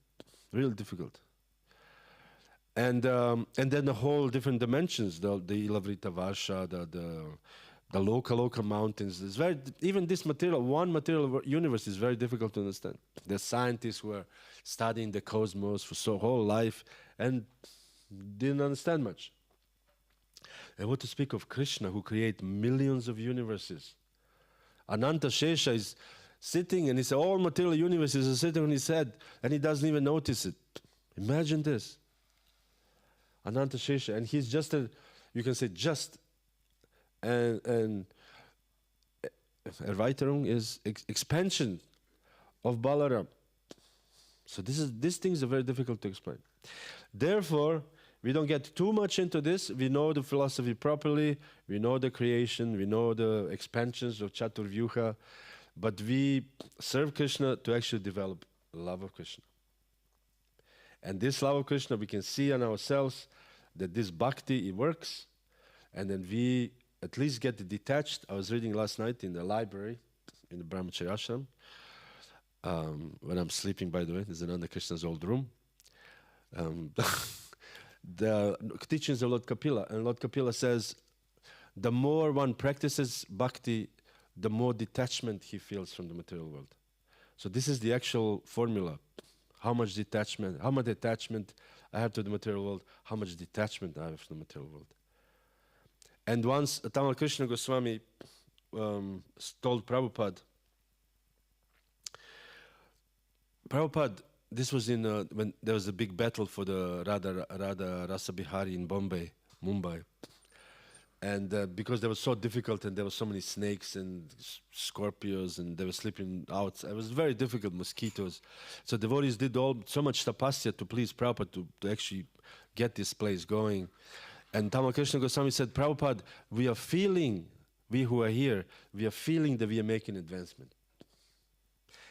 Real difficult. And then the whole different dimensions, the Ilavrita Varsha, the local mountains. It's very, even this one material universe is very difficult to understand. There's scientists who are studying the cosmos for so whole life and didn't understand much. And what to speak of Krishna, who creates millions of universes. Ananta Shesha is sitting, and all material universes are sitting on his head, and he doesn't even notice it. Imagine this. Ananta Shesha, and he's just and Erweiterung is expansion of Balaram. So these things are very difficult to explain. Therefore, we don't get too much into this. We know the philosophy properly. We know the creation. We know the expansions of Chaturvyuha. But we serve Krishna to actually develop love of Krishna. And this love of Krishna, we can see on ourselves that this bhakti, it works. And then we at least get detached. I was reading last night in the library, in the Brahmacharya ashram, when I'm sleeping, by the way. There's another Krishna's old room. um, the teachings of Lord Kapila. And Lord Kapila says, the more one practices bhakti, the more detachment he feels from the material world. So this is the actual formula. How much attachment I have to the material world, how much detachment I have from the material world. And once Tamal Krishna Goswami told Prabhupada, this was in when there was a big battle for the Radha Rasa Bihari in Mumbai. And because they were so difficult and there were so many snakes and scorpions and they were sleeping out, it was very difficult, mosquitoes. So devotees did so much tapasya to please Prabhupada to actually get this place going. And Tamal Krishna Goswami said, Prabhupada, we who are here, we are feeling that we are making advancement.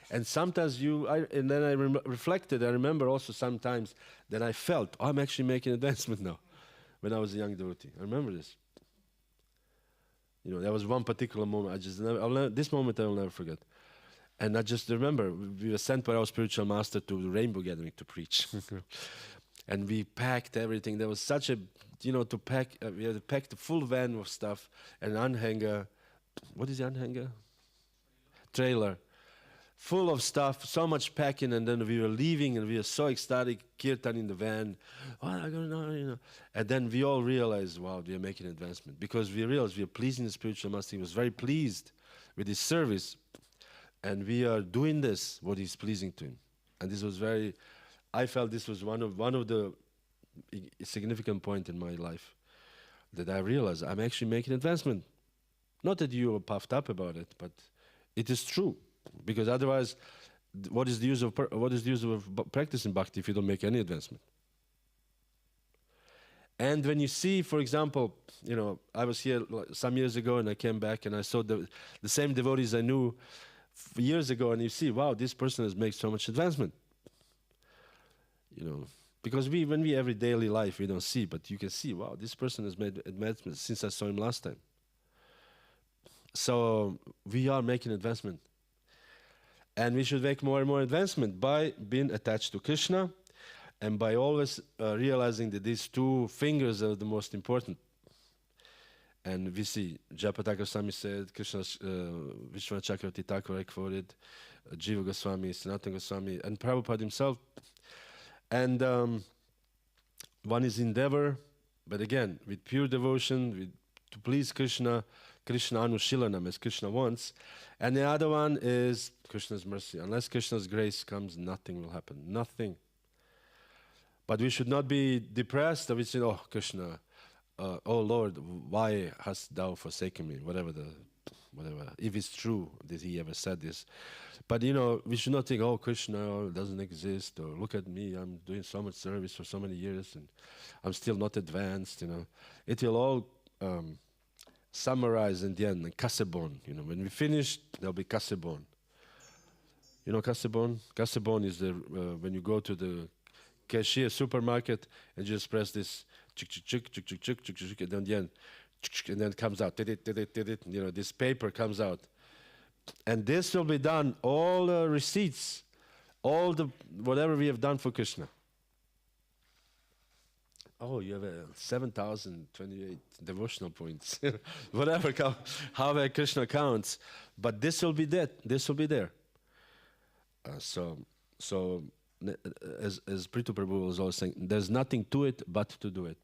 And sometimes and then I reflected, I remember also sometimes that I felt, I'm actually making advancement now, when I was a young devotee. I remember this. There was one particular moment, this moment I will never forget. And I just remember, we were sent by our spiritual master to the Rainbow Gathering to preach. And we packed everything. There was such a, we had to pack the full van of stuff, and an anhanger, what is the anhanger? Trailer. Full of stuff, so much packing, and then we were leaving, and we were so ecstatic, kirtan in the van. And then we all realized, wow, we are making advancement. Because we realized we are pleasing the spiritual master. He was very pleased with his service. And we are doing this, what is pleasing to him. And this was I felt this was one of the significant point in my life, that I realized I'm actually making advancement. Not that you are puffed up about it, but it is true. Because otherwise, what is the use of practicing bhakti if you don't make any advancement? And when you see, for example, I was here some years ago and I came back and I saw the same devotees I knew years ago, and you see, wow, this person has made so much advancement. Because when we every daily life we don't see, but you can see, wow, this person has made advancement since I saw him last time. So we are making advancement. And we should make more and more advancement by being attached to Krishna and by always realizing that these two fingers are the most important. And we see, Jayapataka Goswami said, Krishna's Vishwanath Chakravarti Thakur quoted, Jiva Goswami, Sanatana Goswami, and Prabhupada himself. And one is endeavor, but again, with pure devotion, to please Krishna, Krishna Anushilanam, as Krishna wants. And the other one is Krishna's mercy. Unless Krishna's grace comes, nothing will happen. Nothing. But we should not be depressed that we say, oh, Krishna, oh Lord, why hast thou forsaken me? Whatever. If it's true that he ever said this. But we should not think, oh, Krishna doesn't exist, or look at me, I'm doing so much service for so many years and I'm still not advanced, It will all summarize in the end, kasebon. When we finish, there'll be kasebon. Kasebon? Kasebon is when you go to the cashier supermarket and just press this, and then the end, and then it comes out, this paper comes out. And this will be done, all the receipts, whatever we have done for Krishna. Oh, you have 7,028 devotional points. Whatever, however Krishna counts. But this will be that. This will be there. So as Prithu Prabhu was always saying, there's nothing to it but to do it.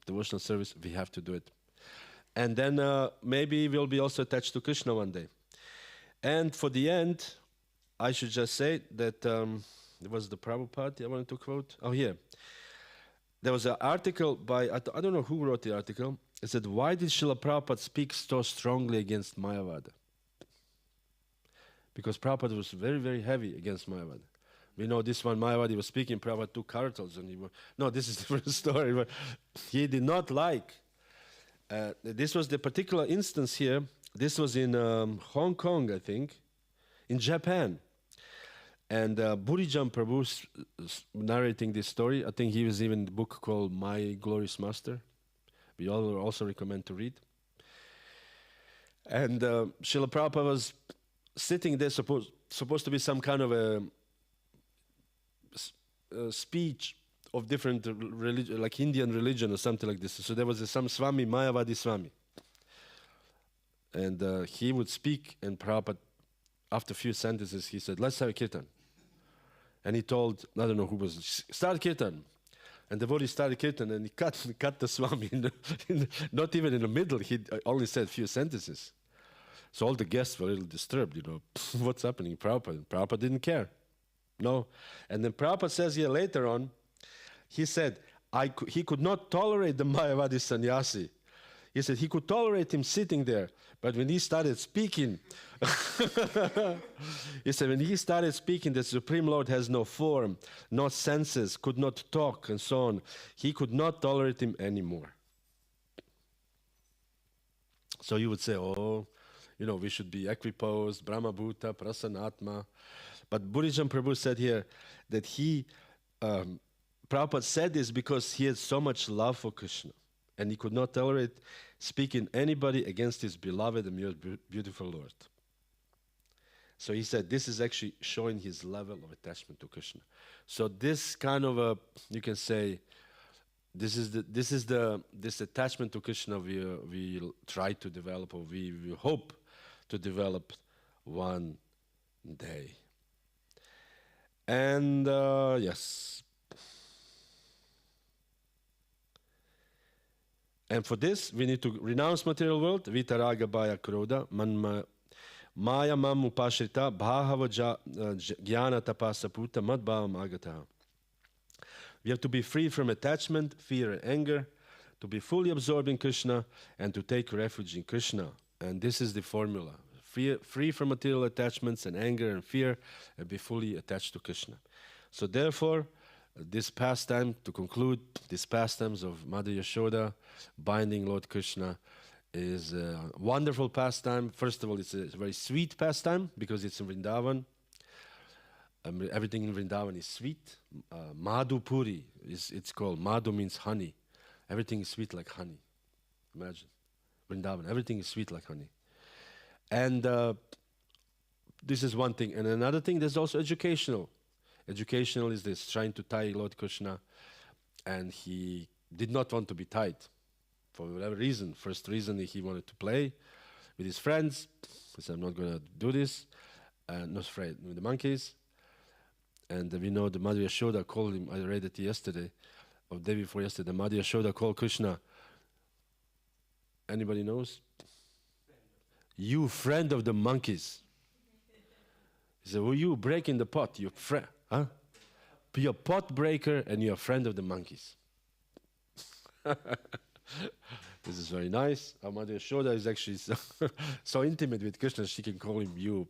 Devotional service, we have to do it. And then maybe we'll be also attached to Krishna one day. And for the end, I should just say that it was the Prabhupada I wanted to quote. Oh, here. There was an article by, I don't know who wrote the article. It said, why did Srila Prabhupada speak so strongly against Mayavada? Because Prabhupada was very, very heavy against Mayavada. We know this one, Mayavadi was speaking, Prabhupada took cartels. No, this is a different story. But he did not like. This was the particular instance here. This was in Hong Kong, I think, in Japan. And Burijam Prabhu narrating this story. I think he was even in the book called My Glorious Master. We all also recommend to read. And Srila Prabhupada was sitting there, supposed to be some kind of a speech of different religion, like Indian religion or something like this. So there was some Swami, Mayavadi Swami. And he would speak, and Prabhupada, after a few sentences, he said, let's have a kirtan. And he told, I don't know who was, start kirtan. And the devotee started kirtan, and he cut the Swami, not even in the middle. He only said a few sentences. So all the guests were a little disturbed, what's happening? Prabhupada didn't care. No. And then Prabhupada says here later on, he said, he could not tolerate the Mayavadi sannyasi. He said he could tolerate him sitting there, but when he started speaking, he said when he started speaking, the Supreme Lord has no form, no senses, could not talk, and so on. He could not tolerate him anymore. So you would say, we should be equiposed, Brahma-bhuta, Prasanatma. But Buddhism Prabhu said here that Prabhupada said this because he had so much love for Krishna, and he could not tolerate speaking anybody against his beloved and most beautiful Lord. So he said this is actually showing his level of attachment to Krishna. So this kind of you can say, this attachment to Krishna we try to develop, or we hope to develop one day. And yes. And for this, we need to renounce material world, vitaraga bhaya krodha, maya mam upashrita, bhahava jnana tapasaputa, madbhavam agataha. We have to be free from attachment, fear, and anger, to be fully absorbed in Krishna, and to take refuge in Krishna. And this is the formula. Free from material attachments and anger and fear, and be fully attached to Krishna. So therefore, this pastime, to conclude, these pastimes of Mother Yashoda, binding Lord Krishna, is a wonderful pastime. First of all, it's a very sweet pastime, because it's in Vrindavan. Everything in Vrindavan is sweet. Madhu Puri, it's called. Madhu means honey. Everything is sweet like honey. Imagine. Vrindavan, everything is sweet like honey. And this is one thing. And another thing, there's also educational. Educational is this, trying to tie Lord Krishna, and he did not want to be tied for whatever reason. First reason, he wanted to play with his friends. He said, I'm not going to do this. Not afraid, with the monkeys. And we know the Mother Yashoda called him, I read it yesterday, or the day before yesterday, the Mother Yashoda called Krishna. Anybody knows? You friend of the monkeys. He said, well, you breaking the pot, you friend, huh? You're a pot breaker and you're a friend of the monkeys. This is very nice. Our Mother Yashoda is actually so intimate with Krishna, she can call him you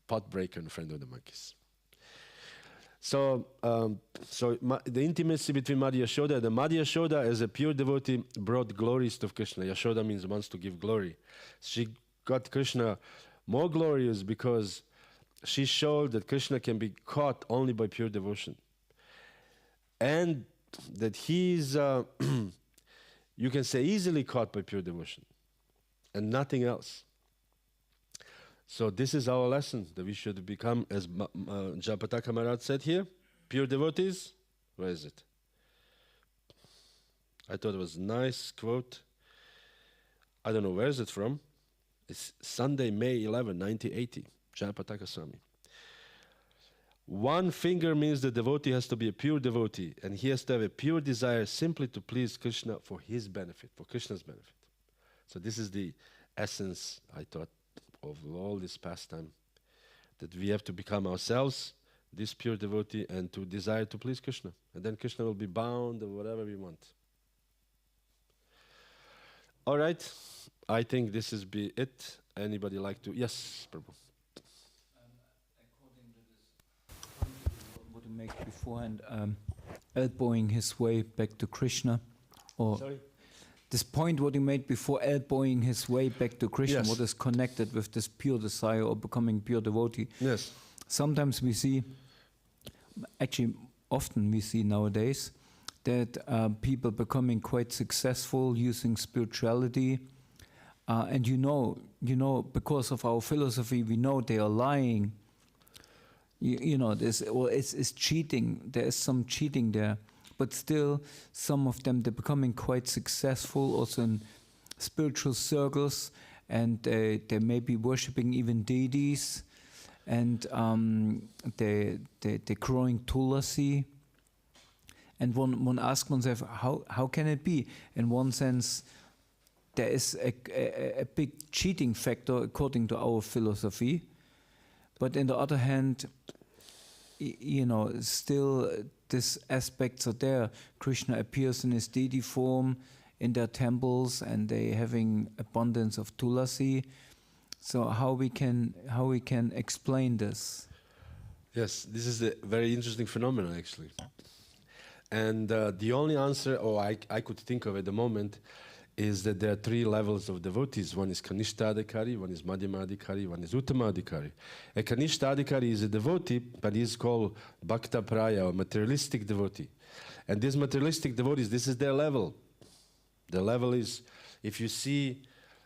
pot breaker and friend of the monkeys. So, the intimacy between Mother Yashoda, the Mother Yashoda as a pure devotee brought glories to Krishna. Yashoda means wants to give glory. She got Krishna more glorious because she showed that Krishna can be caught only by pure devotion. And that he's, you can say, easily caught by pure devotion. And nothing else. So this is our lesson, that we should become, as Jayapataka Maharaj said here, pure devotees. Where is it? I thought it was a nice quote. I don't know, where is it from? It's Sunday, May 11, 1980, Jayapataka Swami. One finger means the devotee has to be a pure devotee, and he has to have a pure desire simply to please Krishna for his benefit, for Krishna's benefit. So this is the essence, I thought, of all this pastime, that we have to become ourselves this pure devotee and to desire to please Krishna, and then Krishna will be bound or whatever we want. All right, I think this is be it. Anybody like to? Yes, Prabhu. According to this, what you make beforehand, elbowing his way back to Krishna, or Sorry? this point what you made before, elbowing his way back to Krishna, Yes. what is connected with this pure desire or becoming pure devotee. Yes. Sometimes we see, actually often we see nowadays, that people becoming quite successful using spirituality, and you know, because of our philosophy, we know they are lying. You know, it's cheating. There is some cheating there, but still some of them, they're becoming quite successful also in spiritual circles, and they may be worshipping even deities, and they're growing tulasi. And one asks oneself, how can it be? In one sense, there is a big cheating factor according to our philosophy, but on the other hand, still these aspects are there. Krishna appears in his deity form in their temples, and they having abundance of tulasi. So how we can explain this? Yes, this is a very interesting phenomenon, actually. And the only answer, I could think of at the moment, is that there are three levels of devotees. One is Kanishta Adhikari, one is Madhyama Adhikari, one is Uttama Adhikari. A Kanishta Adhikari is a devotee, but he is called Bhakta Praya, or materialistic devotee. And these materialistic devotees, this is their level. The level is, if you see,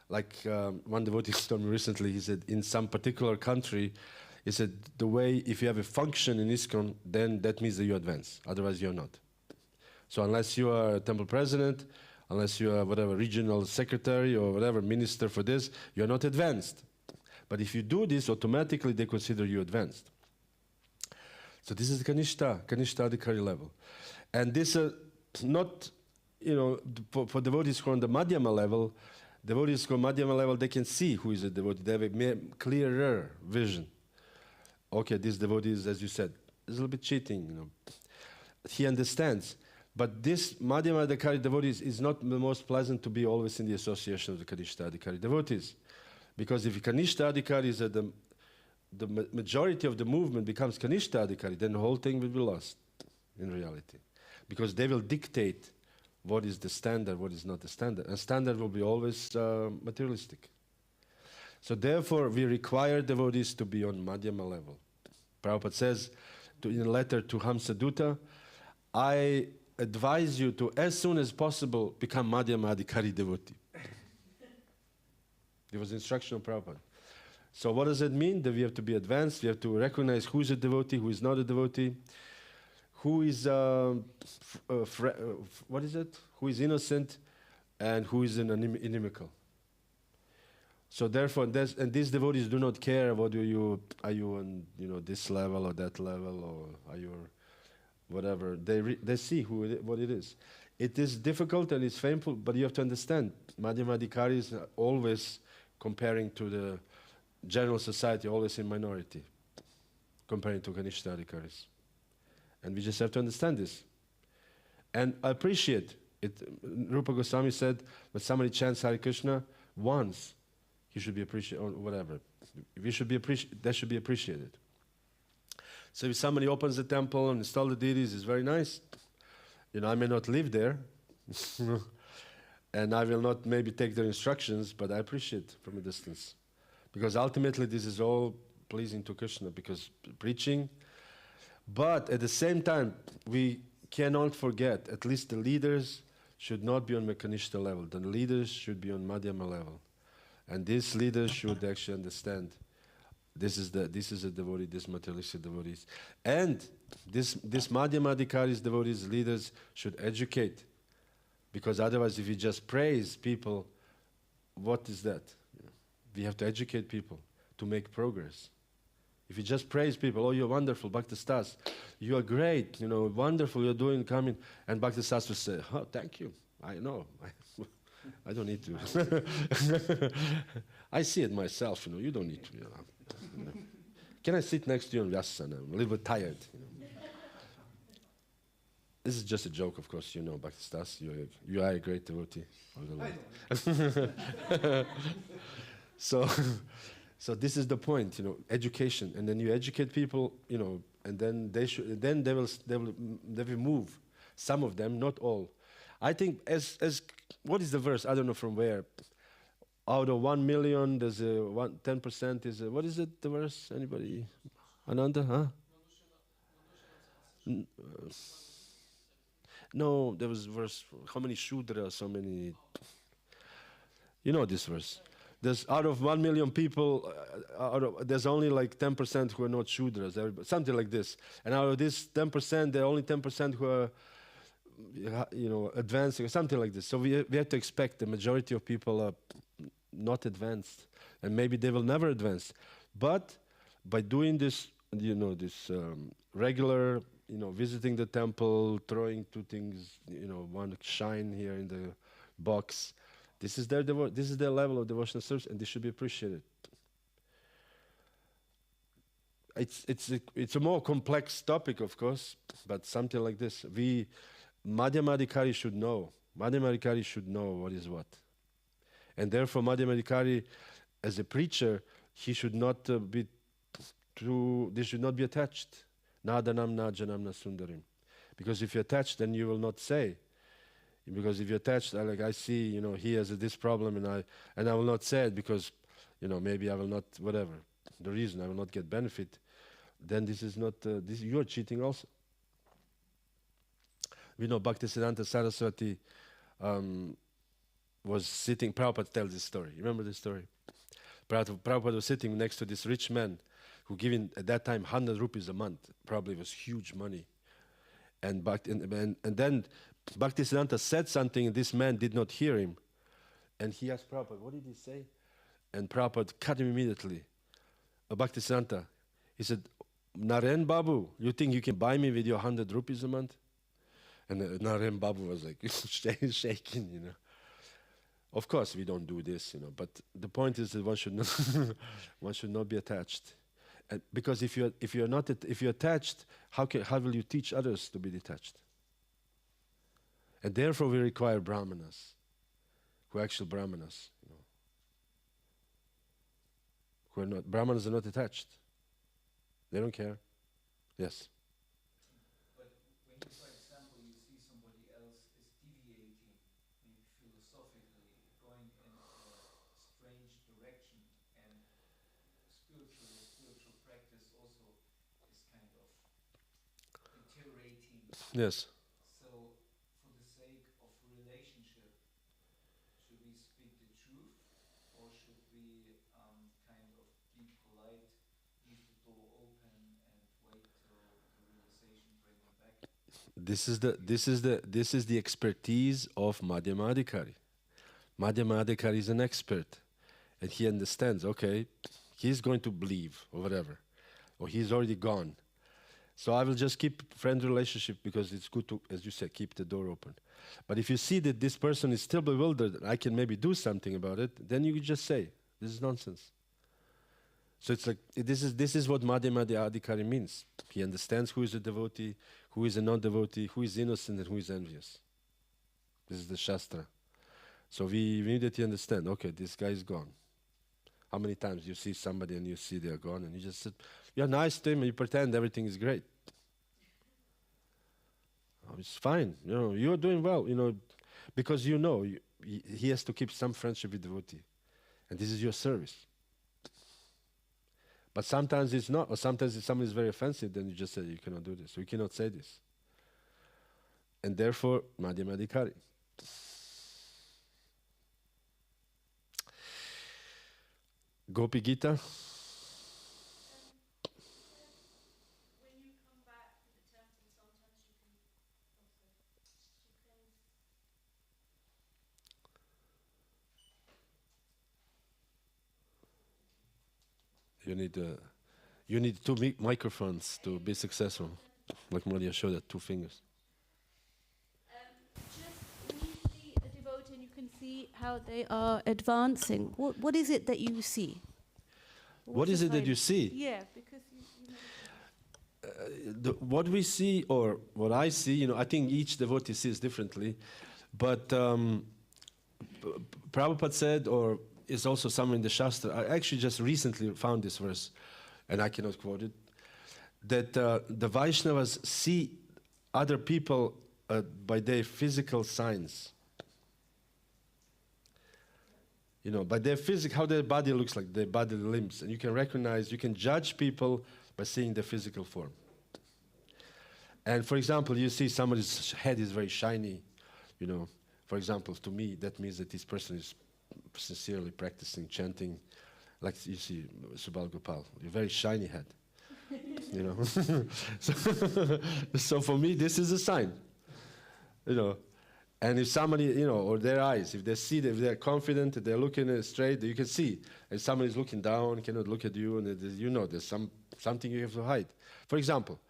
like one devotee told me recently, he said, in some particular country, he said, the way, if you have a function in ISKCON, then that means that you advance, otherwise you're not. So unless you are a temple president, unless you are whatever regional secretary or whatever minister for this, you're not advanced. But if you do this, automatically they consider you advanced. So this is the Kanishta Adhikari level. And this not, for devotees who are on the Madhyama level, devotees who are on Madhyama level, they can see who is a devotee. They have a clearer vision. Okay, this devotee is, as you said, is a little bit cheating, He understands. But this Madhyama Adhikari devotees is not the most pleasant to be always in the association of the Kanishta Adhikari devotees. Because if Kanishta Adhikari is the majority of the movement becomes Kanishta Adhikari, then the whole thing will be lost in reality. Because they will dictate what is the standard, what is not the standard. And standard will be always materialistic. So therefore, we require devotees to be on Madhyama level. Prabhupada says in a letter to Hamsadutta, I advise you to, as soon as possible, become Madhyama Adhikari devotee. It was instruction of Prabhupada. So what does that mean? That we have to be advanced, we have to recognize who is a devotee, who is not a devotee, who is, what is it? Who is innocent, and who is inimical. So therefore, and these devotees do not care whether are you on this level or that level, or are you whatever. They see what it is. It is difficult and it's painful, but you have to understand, Madhyama Adhikari is always comparing to the general society, always in minority, comparing to Kanishta Adhikaris. And we just have to understand this. And I appreciate it. Rupa Goswami said, when somebody chants Hare Krishna once, he should be appreciated, or whatever. That should be appreciated. So if somebody opens the temple and installs the deities, it's very nice. I may not live there, and I will not maybe take their instructions, but I appreciate from a distance. Because ultimately this is all pleasing to Krishna, because preaching. But at the same time, we cannot forget, at least the leaders should not be on Kanishta level. The leaders should be on Madhyama level. And these leaders should actually understand this is a devotee, this materialistic devotees. And this Madhyama Adhikaris devotees, leaders should educate. Because otherwise, if you just praise people, what is that? We have to educate people to make progress. If you just praise people, oh, you're wonderful, Bhakti Stas, you are great, wonderful, you're doing, coming, and Bhakti Stas will say, oh, thank you, I know, I don't need to. I see it myself, you don't need to. Can I sit next to you on Vyasana? I'm a little bit tired. This is just a joke, of course, Bhakti Stas, you are a great devotee of the Lord. So this is the point, education, and then you educate people, and then they will move. Some of them, not all. I think as what is the verse? I don't know from where. Out of 1 million, there's 10% is what is it? The verse? Anybody? Ananda? Huh? No, there was a verse. How many Shudras? So many. You know this verse. There's out of 1 million people, there's only like 10% who are not Shudras, something like this. And out of this 10%, there are only 10% advancing or something like this. So we have to expect the majority of people are not advanced, and maybe they will never advance. But by doing this, this regular, visiting the temple, throwing two things, one shine here in the box, this is their level of devotional service, and this should be appreciated. It's a more complex topic, of course, but something like this. Madhyamadikari should know. Madhyamadikari should know what is what. And therefore, Madhyamadikari, as a preacher, he should not be they should not be attached. Nadanam najanam na sundarim. Because if you're attached, then you will not say. Because if you're attached, like I see, he has this problem, and I will not say it because, maybe I will not, whatever. The reason I will not get benefit, then this is not, you're cheating also. We know Bhaktisiddhanta Saraswati was sitting, Prabhupada tells this story. You remember this story? Prabhupada was sitting next to this rich man who given at that time 100 rupees a month. Probably was huge money. And then Bhaktisiddhanta said something and this man did not hear him. And he asked Prabhupada, what did he say? And Prabhupada cut him immediately. Bhaktisiddhanta, he said, Naren Babu, you think you can buy me with your 100 rupees a month? And Naren Babu was like shaking, Of course, we don't do this, but the point is that one should not be attached. And because if you're attached, how will you teach others to be detached? And therefore we require brahmanas, who are actual brahmanas, who are not, brahmanas are not attached. They don't care. Yes. But when, for example, you see somebody else is deviating, maybe philosophically, going in a strange direction, and spiritual practice also is kind of deteriorating. Yes. So, for the sake of relationship, should we speak the truth, or should we kind of be polite, leave the door open, and wait till the realization bring them back? This is the expertise of Madhyamadikari. Madhyamadikari is an expert, and he understands. Okay, he's going to leave or whatever, or he's already gone. So I will just keep friend relationship because it's good to, as you said, keep the door open. But if you see that this person is still bewildered, and I can maybe do something about it, then you just say, "This is nonsense." So it's like this is what Madhyamadikari means. He understands who is a devotee, who is a non-devotee, who is innocent, and who is envious. This is the Shastra. So we immediately understand. Okay, this guy is gone. How many times you see somebody and you see they're gone, and you just said, "You're nice to him," and you pretend everything is great. Oh, it's fine. You're doing well. Because he has to keep some friendship with devotee, and this is your service. But sometimes it's not, or sometimes if someone is very offensive, then you just say, "You cannot do this. We cannot say this." And therefore, Madhyamadikari. Gopi Gita. When you come back to the temple, sometimes You need two microphones to be successful. Like Maria showed that 2 fingers. just when you see a devotee and you can see how they are advancing, what is it that you see? What is it that you see? Yeah, because What we see, or what I see, I think each devotee sees differently. But Prabhupada said, or is also somewhere in the Shastra, I actually just recently found this verse, and I cannot quote it, that the Vaishnavas see other people by their physical signs. By their how their body looks like, their body limbs. And you can judge people by seeing their physical form. And for example, you see somebody's head is very shiny, For example, to me, that means that this person is sincerely practicing, chanting, like you see Subal Gopal, a very shiny head. So for me, this is a sign. you know. And if somebody, you know, or their eyes, if they see, if they're confident, if they're looking straight, you can see. And somebody's looking down, cannot look at you, and you know there's something you have to hide. For example,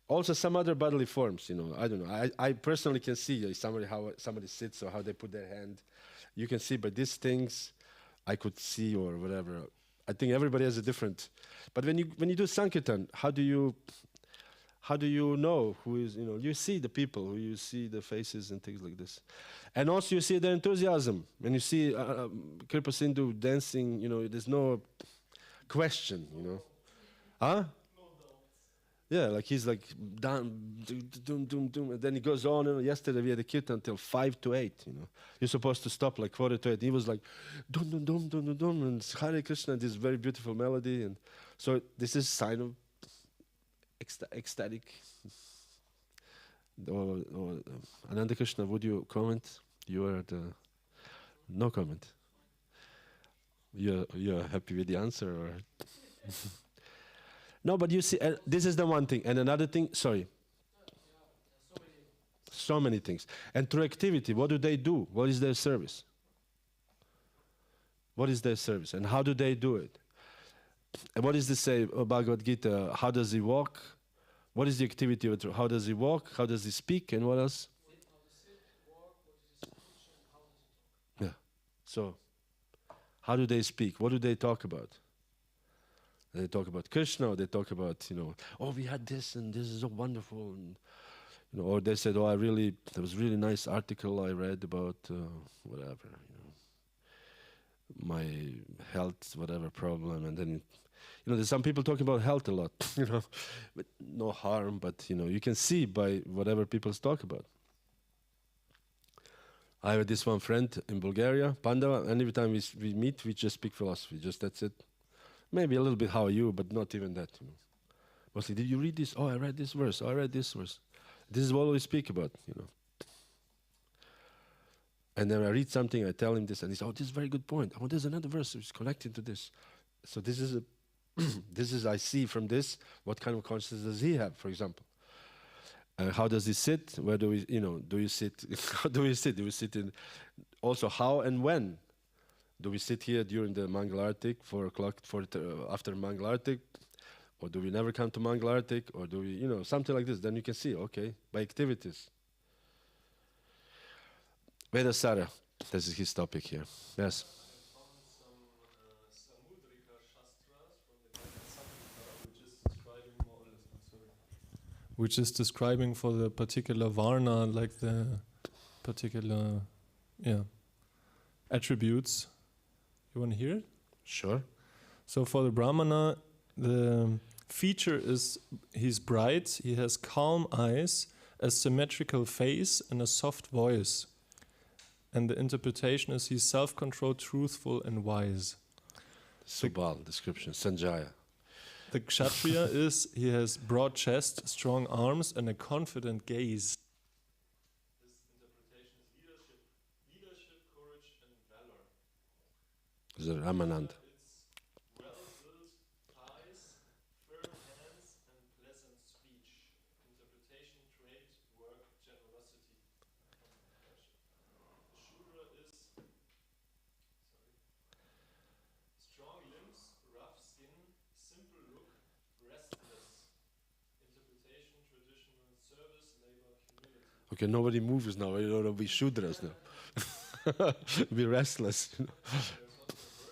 also some other bodily forms, you know, I don't know. I personally can see how somebody sits or how they put their hand. You can see, but these things I could see or whatever. I think everybody has a different. But when you do Sankirtan, how do you know who is, you know, you see the people, who you see the faces and things like this. And also you see their enthusiasm. When you see Kripa Sindhu dancing, you know, there's no question, you know. Huh? Yeah, like he's like, doom, doom, doom, doom, and then he goes on. And yesterday we had a kirtan until 5 to 8, you know. You're supposed to stop like 4 to 8. He was like, dum, dum, dum, dum, dum, dum, and Hare Krishna, this very beautiful melody. And so this is sign of ecstatic. Or Ananda Krishna, would you comment? You are the no comment. You're happy with the answer, or no? But you see, this is the one thing, and another thing. Sorry. So many things, and through activity, what do they do? What is their service? What is their service, and how do they do it? And what does this say about Bhagavad Gita? How does he walk? What is the activity of it? How does he walk? How does he speak? And what else? Yeah. So, how do they speak? What do they talk about? They talk about Krishna, or they talk about, you know, oh, we had this and this is so wonderful, and, you know, or they said, oh, there was a really nice article I read about whatever, you know, my health, whatever problem, and then, you know, there's some people talking about health a lot, you know, but no harm, but, you know, you can see by whatever people talk about. I have this one friend in Bulgaria, Pandava, and every time we meet, we just speak philosophy, just that's it. Maybe a little bit how are you, but not even that, you know. Mostly, did you read this? Oh, I read this verse. Oh, I read this verse. This is what we speak about, you know. And then I read something, I tell him this, and he says, oh, this is a very good point. Oh, there's another verse which is connected to this. So this is I see from this, what kind of consciousness does he have, for example? How does he sit? Where do we, you know, do you sit? How do we sit? Do we sit in, also how and when? Do we sit here during the Mangal Artik, 4 o'clock, after Mangal Artik? Or do we never come to Mangal Artik? Or do we, you know, something like this? Then you can see, okay, by activities. Vedasara, this is his topic here. Yes. Which is describing for the particular varna, like the particular, attributes. You want to hear it? Sure. So for the Brahmana, the feature is he's bright, he has calm eyes, a symmetrical face, and a soft voice. And the interpretation is he's self-controlled, truthful, and wise. Subal description, Sanjaya. The Kshatriya is he has broad chest, strong arms, and a confident gaze. His interpretation is leadership, courage, and valor. Is it Ramanand? It's well-built thighs, firm hands, and pleasant speech. Interpretation, trade, work, generosity. The Shudra is strong limbs, rough skin, simple look, restless. Interpretation, traditional service, labor, humility. Okay, nobody moves now. You know, we Shudras now. Be restless. You know.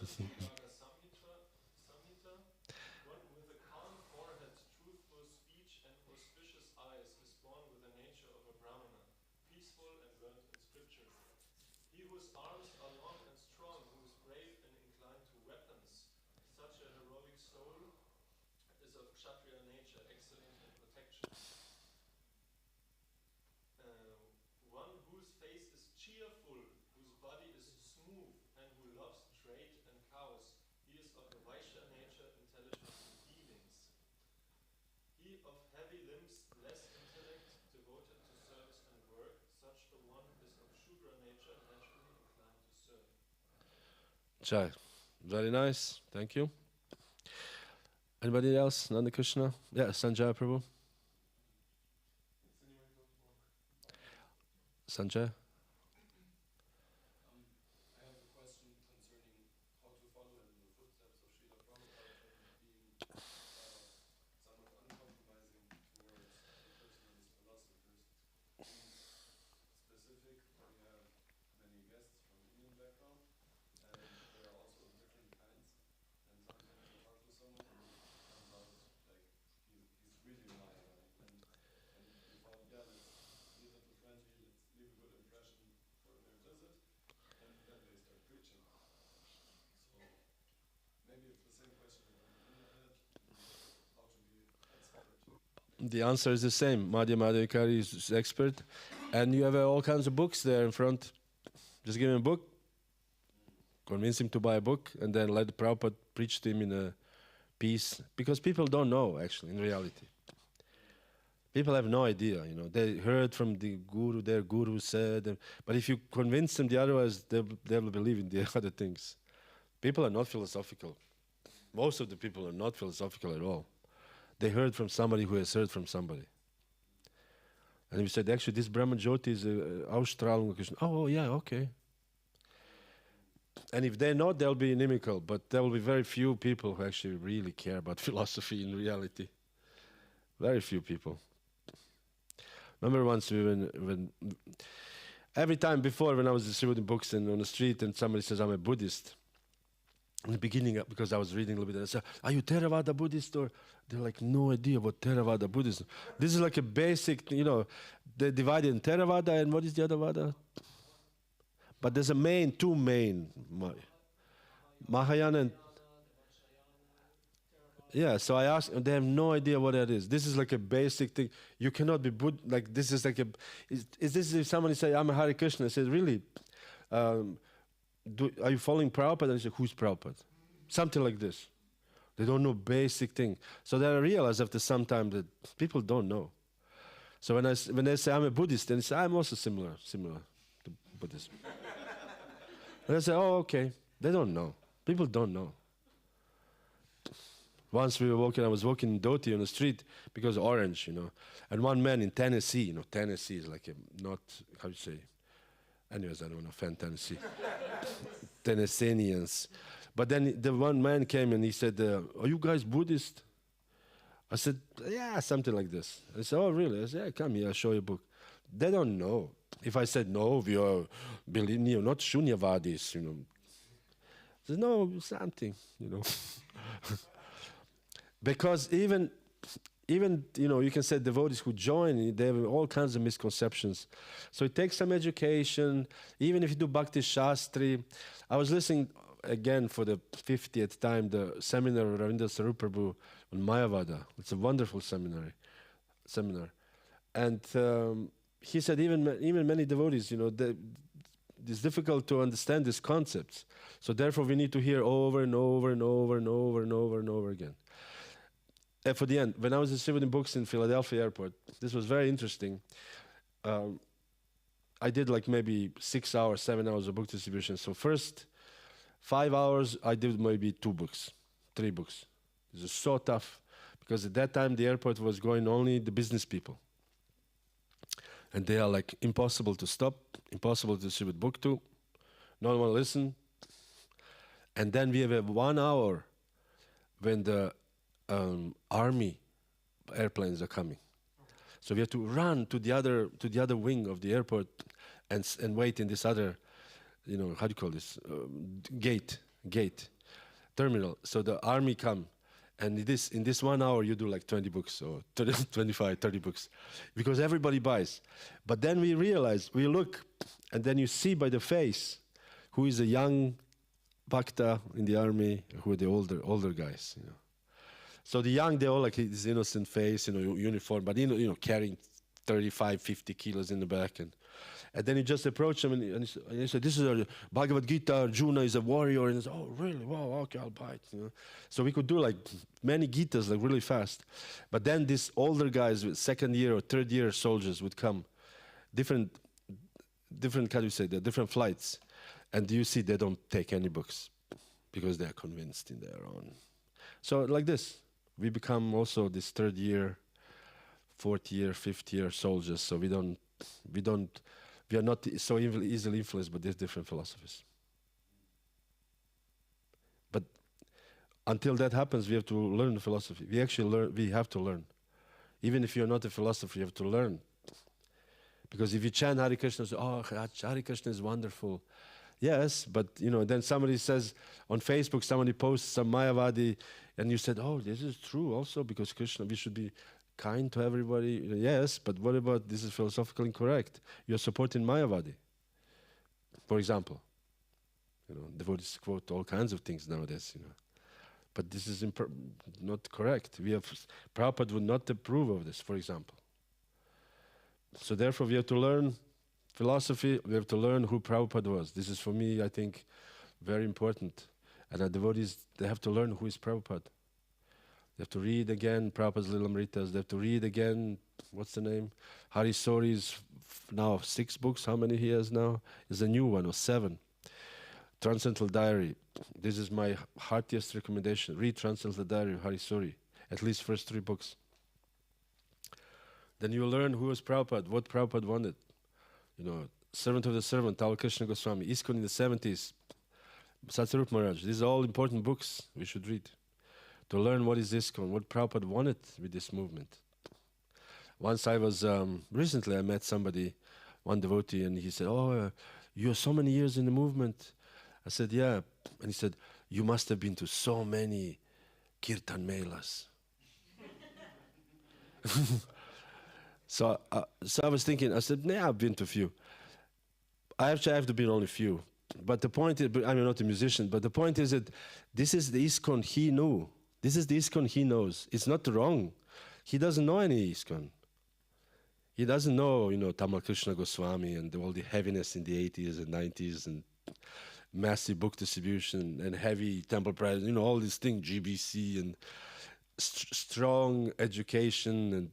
Samhita, one with a calm forehead, truthful speech, and auspicious eyes, is born with the nature of a Brahmana, peaceful and learned in scripture. He whose arms are long and strong, who is brave and inclined to weapons, such a heroic soul is of Kshatriya nature, excellent in protection. One whose face is cheerful, whose body is smooth, and who loves trade and cows. He is of the Vaishya nature, intelligent in dealings. He of heavy limbs, less intellect, devoted to service and work. Such a one is of Shudra nature, naturally inclined to serve. Jai. Very nice. Thank you. Anybody else? Nanda Krishna? Yeah, Sanjaya Prabhu. Sanjay? I have a question concerning how to follow in the footsteps of Srila Prabhupada and being somewhat uncompromising towards the personalist philosophers. In specific, we have many guests from Indian background, and there are also different kinds. And sometimes you talk to someone and it comes out like he's really a Maya, and you thought, yeah, let's leave it to friendly, let's leave a good impression for their visit, and then they start preaching. So maybe it's the same question in your head, how to be expert. The answer is the same. Madhya Madhikari is expert. And you have all kinds of books there in front. Just give him a book, convince him to buy a book, and then let the Prabhupada preach to him in a piece. Because people don't know, actually, in reality. People have no idea, you know. They heard from the guru, their guru said, but if you convince them the otherwise, they will believe in the other things. People are not philosophical. Most of the people are not philosophical at all. They heard from somebody who has heard from somebody. And we said, actually, this Brahma Jyoti is Ausstrahlung. Oh, yeah, okay. And if they're not, they'll be inimical. But there will be very few people who actually really care about philosophy in reality. Very few people. Remember once when every time before when I was distributing books on the street and somebody says, I'm a Buddhist. In the beginning, because I was reading a little bit, I said, are you Theravada Buddhist? Or they're like, no idea what Theravada Buddhism. This is like a basic, you know, they divide in Theravada and what is the other Vada? But there's two main, Mahayana and... Yeah, so I asked, and they have no idea what that is. This is like a basic thing. You cannot be Buddha, like this is like a... Is this if somebody say, I'm a Hare Krishna? I said, really? Are you following Prabhupada? And I said, who's Prabhupada? Something like this. They don't know basic thing. So then I realized after some time that people don't know. So when they say I'm a Buddhist, then they say I'm also similar to Buddhism. And I say, oh, okay. They don't know. People don't know. Once we were walking, I was walking in Dhoti on the street because orange, you know. And one man in Tennessee, you know, Tennessee is like a not, how do you say? Anyways, I don't want to offend Tennessee. Tennesseans. But then the one man came and he said, are you guys Buddhist? I said, yeah, something like this. I said, oh, really? I said, yeah, come here, I'll show you a book. They don't know. If I said, no, we are, believe me, not Shunyavadis, you know. I said, no, something, you know. Because even, you know, you can say devotees who join, they have all kinds of misconceptions. So it takes some education. Even if you do Bhakti Shastri. I was listening again for the 50th time, the seminar of Ravindra Sarup Prabhu on Mayavada. It's a wonderful seminar. And he said even many devotees, you know, it's difficult to understand these concepts. So therefore we need to hear over and over and over and over and over and over again. And for the end, when I was distributing books in Philadelphia airport, this was very interesting. I did like maybe 6 hours, 7 hours of book distribution. So first 5 hours, I did maybe 2 books, 3 books. It was so tough because at that time the airport was going only the business people. And they are like impossible to stop, impossible to distribute book to. No one will listen. And then we have 1 hour when the army airplanes are coming. So we have to run to the other wing of the airport and wait in this other, you know, how do you call this? Gate, terminal. So the army come. And in this 1 hour, you do like 20 books or 30, 25, 30 books. Because everybody buys. But then we realize, we look, and then you see by the face who is a young bhakta in the army, who are the older guys, you know. So the young, they're all like this innocent face, you know, uniform, but you know, carrying 35, 50 kilos in the back. And then you just approach them and you say, this is a Bhagavad Gita, Arjuna is a warrior. And he says, oh, really? Wow, okay, I'll buy it. You know? So we could do like many Gitas like really fast. But then these older guys with second year or third year soldiers would come, different, how do you say that, different flights. And you see they don't take any books because they're convinced in their own. So like this. We become also this third year, fourth year, fifth year soldiers. So we don't we are not so easily influenced by these different philosophies. But until that happens, we have to learn the philosophy. We actually learn. We have to learn. Even if you're not a philosopher, you have to learn. Because if you chant Hare Krishna, say, oh, Hare Krishna is wonderful. Yes, but then somebody says on Facebook, somebody posts some Mayavadi, and you said, oh, this is true also, because Krishna, we should be kind to everybody. Yes, but what about this is philosophically incorrect? You're supporting Mayavadi, for example. Devotees quote all kinds of things nowadays, But this is not correct. Prabhupada would not approve of this, for example. So therefore we have to learn philosophy, we have to learn who Prabhupada was. This is for me, I think, very important. And our devotees, they have to learn who is Prabhupada. They have to read again Prabhupada's Lilamritas. They have to read again, what's the name? Hari Sori's now 6 books. How many he has now? Is a new one, or 7. Transcendental Diary. This is my heartiest recommendation. Read Transcendental Diary of Hari Sori. At least first 3 books. Then you learn who was Prabhupada, what Prabhupada wanted. Servant of the Servant, our Krishna Goswami, ISKCON in the 70s, Satsarup Maharaj. These are all important books we should read to learn what is ISKCON, what Prabhupada wanted with this movement. Once I was, recently I met somebody, one devotee, and he said, oh, you're so many years in the movement. I said, yeah. And he said, you must have been to so many kirtan melas. So I was thinking, I said, nah, I've been to a few. I have to be only few. But the point is, I'm not a musician, but the point is that this is the ISKCON he knew. This is the ISKCON he knows. It's not wrong. He doesn't know any ISKCON. He doesn't know, Tamal Krishna Goswami and all the heaviness in the 80s and 90s and massive book distribution and heavy temple price, all these things, GBC and strong education and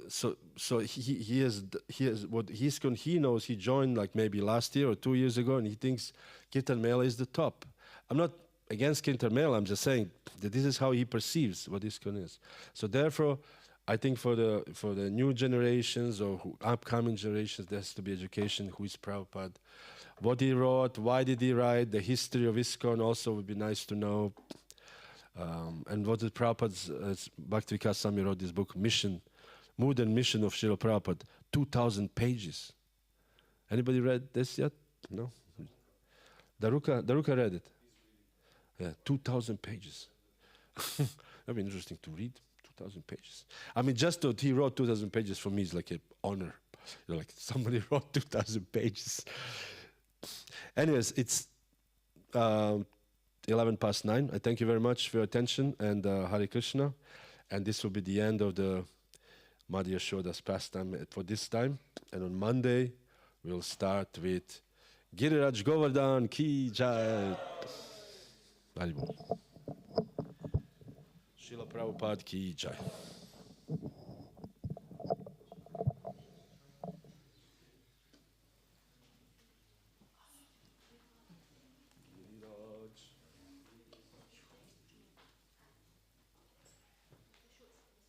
so he has what ISKCON he knows. He joined like maybe last year or 2 years ago, and he thinks Kirtan Mela is the top. I'm not against Kirtan Mela. I'm just saying that this is how he perceives what ISKCON is. So therefore, I think for the new generations or upcoming generations, there has to be education. Who is Prabhupada? What he wrote? Why did he write? The history of ISKCON also would be nice to know. And what is Prabhupada's, Bhakti Vikas Swami wrote this book, Mission, Mood and Mission of Srila Prabhupada, 2,000 pages. Anybody read this yet? No? Daruka read it. Yeah, 2,000 pages. That'd be interesting to read, 2,000 pages. I mean, just that he wrote 2,000 pages for me is like an honor. Like somebody wrote 2,000 pages. Anyways, it's 9:11. I thank you very much for your attention and Hare Krishna. And this will be the end of the Madhya Yashoda's pastime for this time. And on Monday, we'll start with Giriraj Govardhan Ki Jaya. Haribol. Srila Prabhupada Ki Jaya.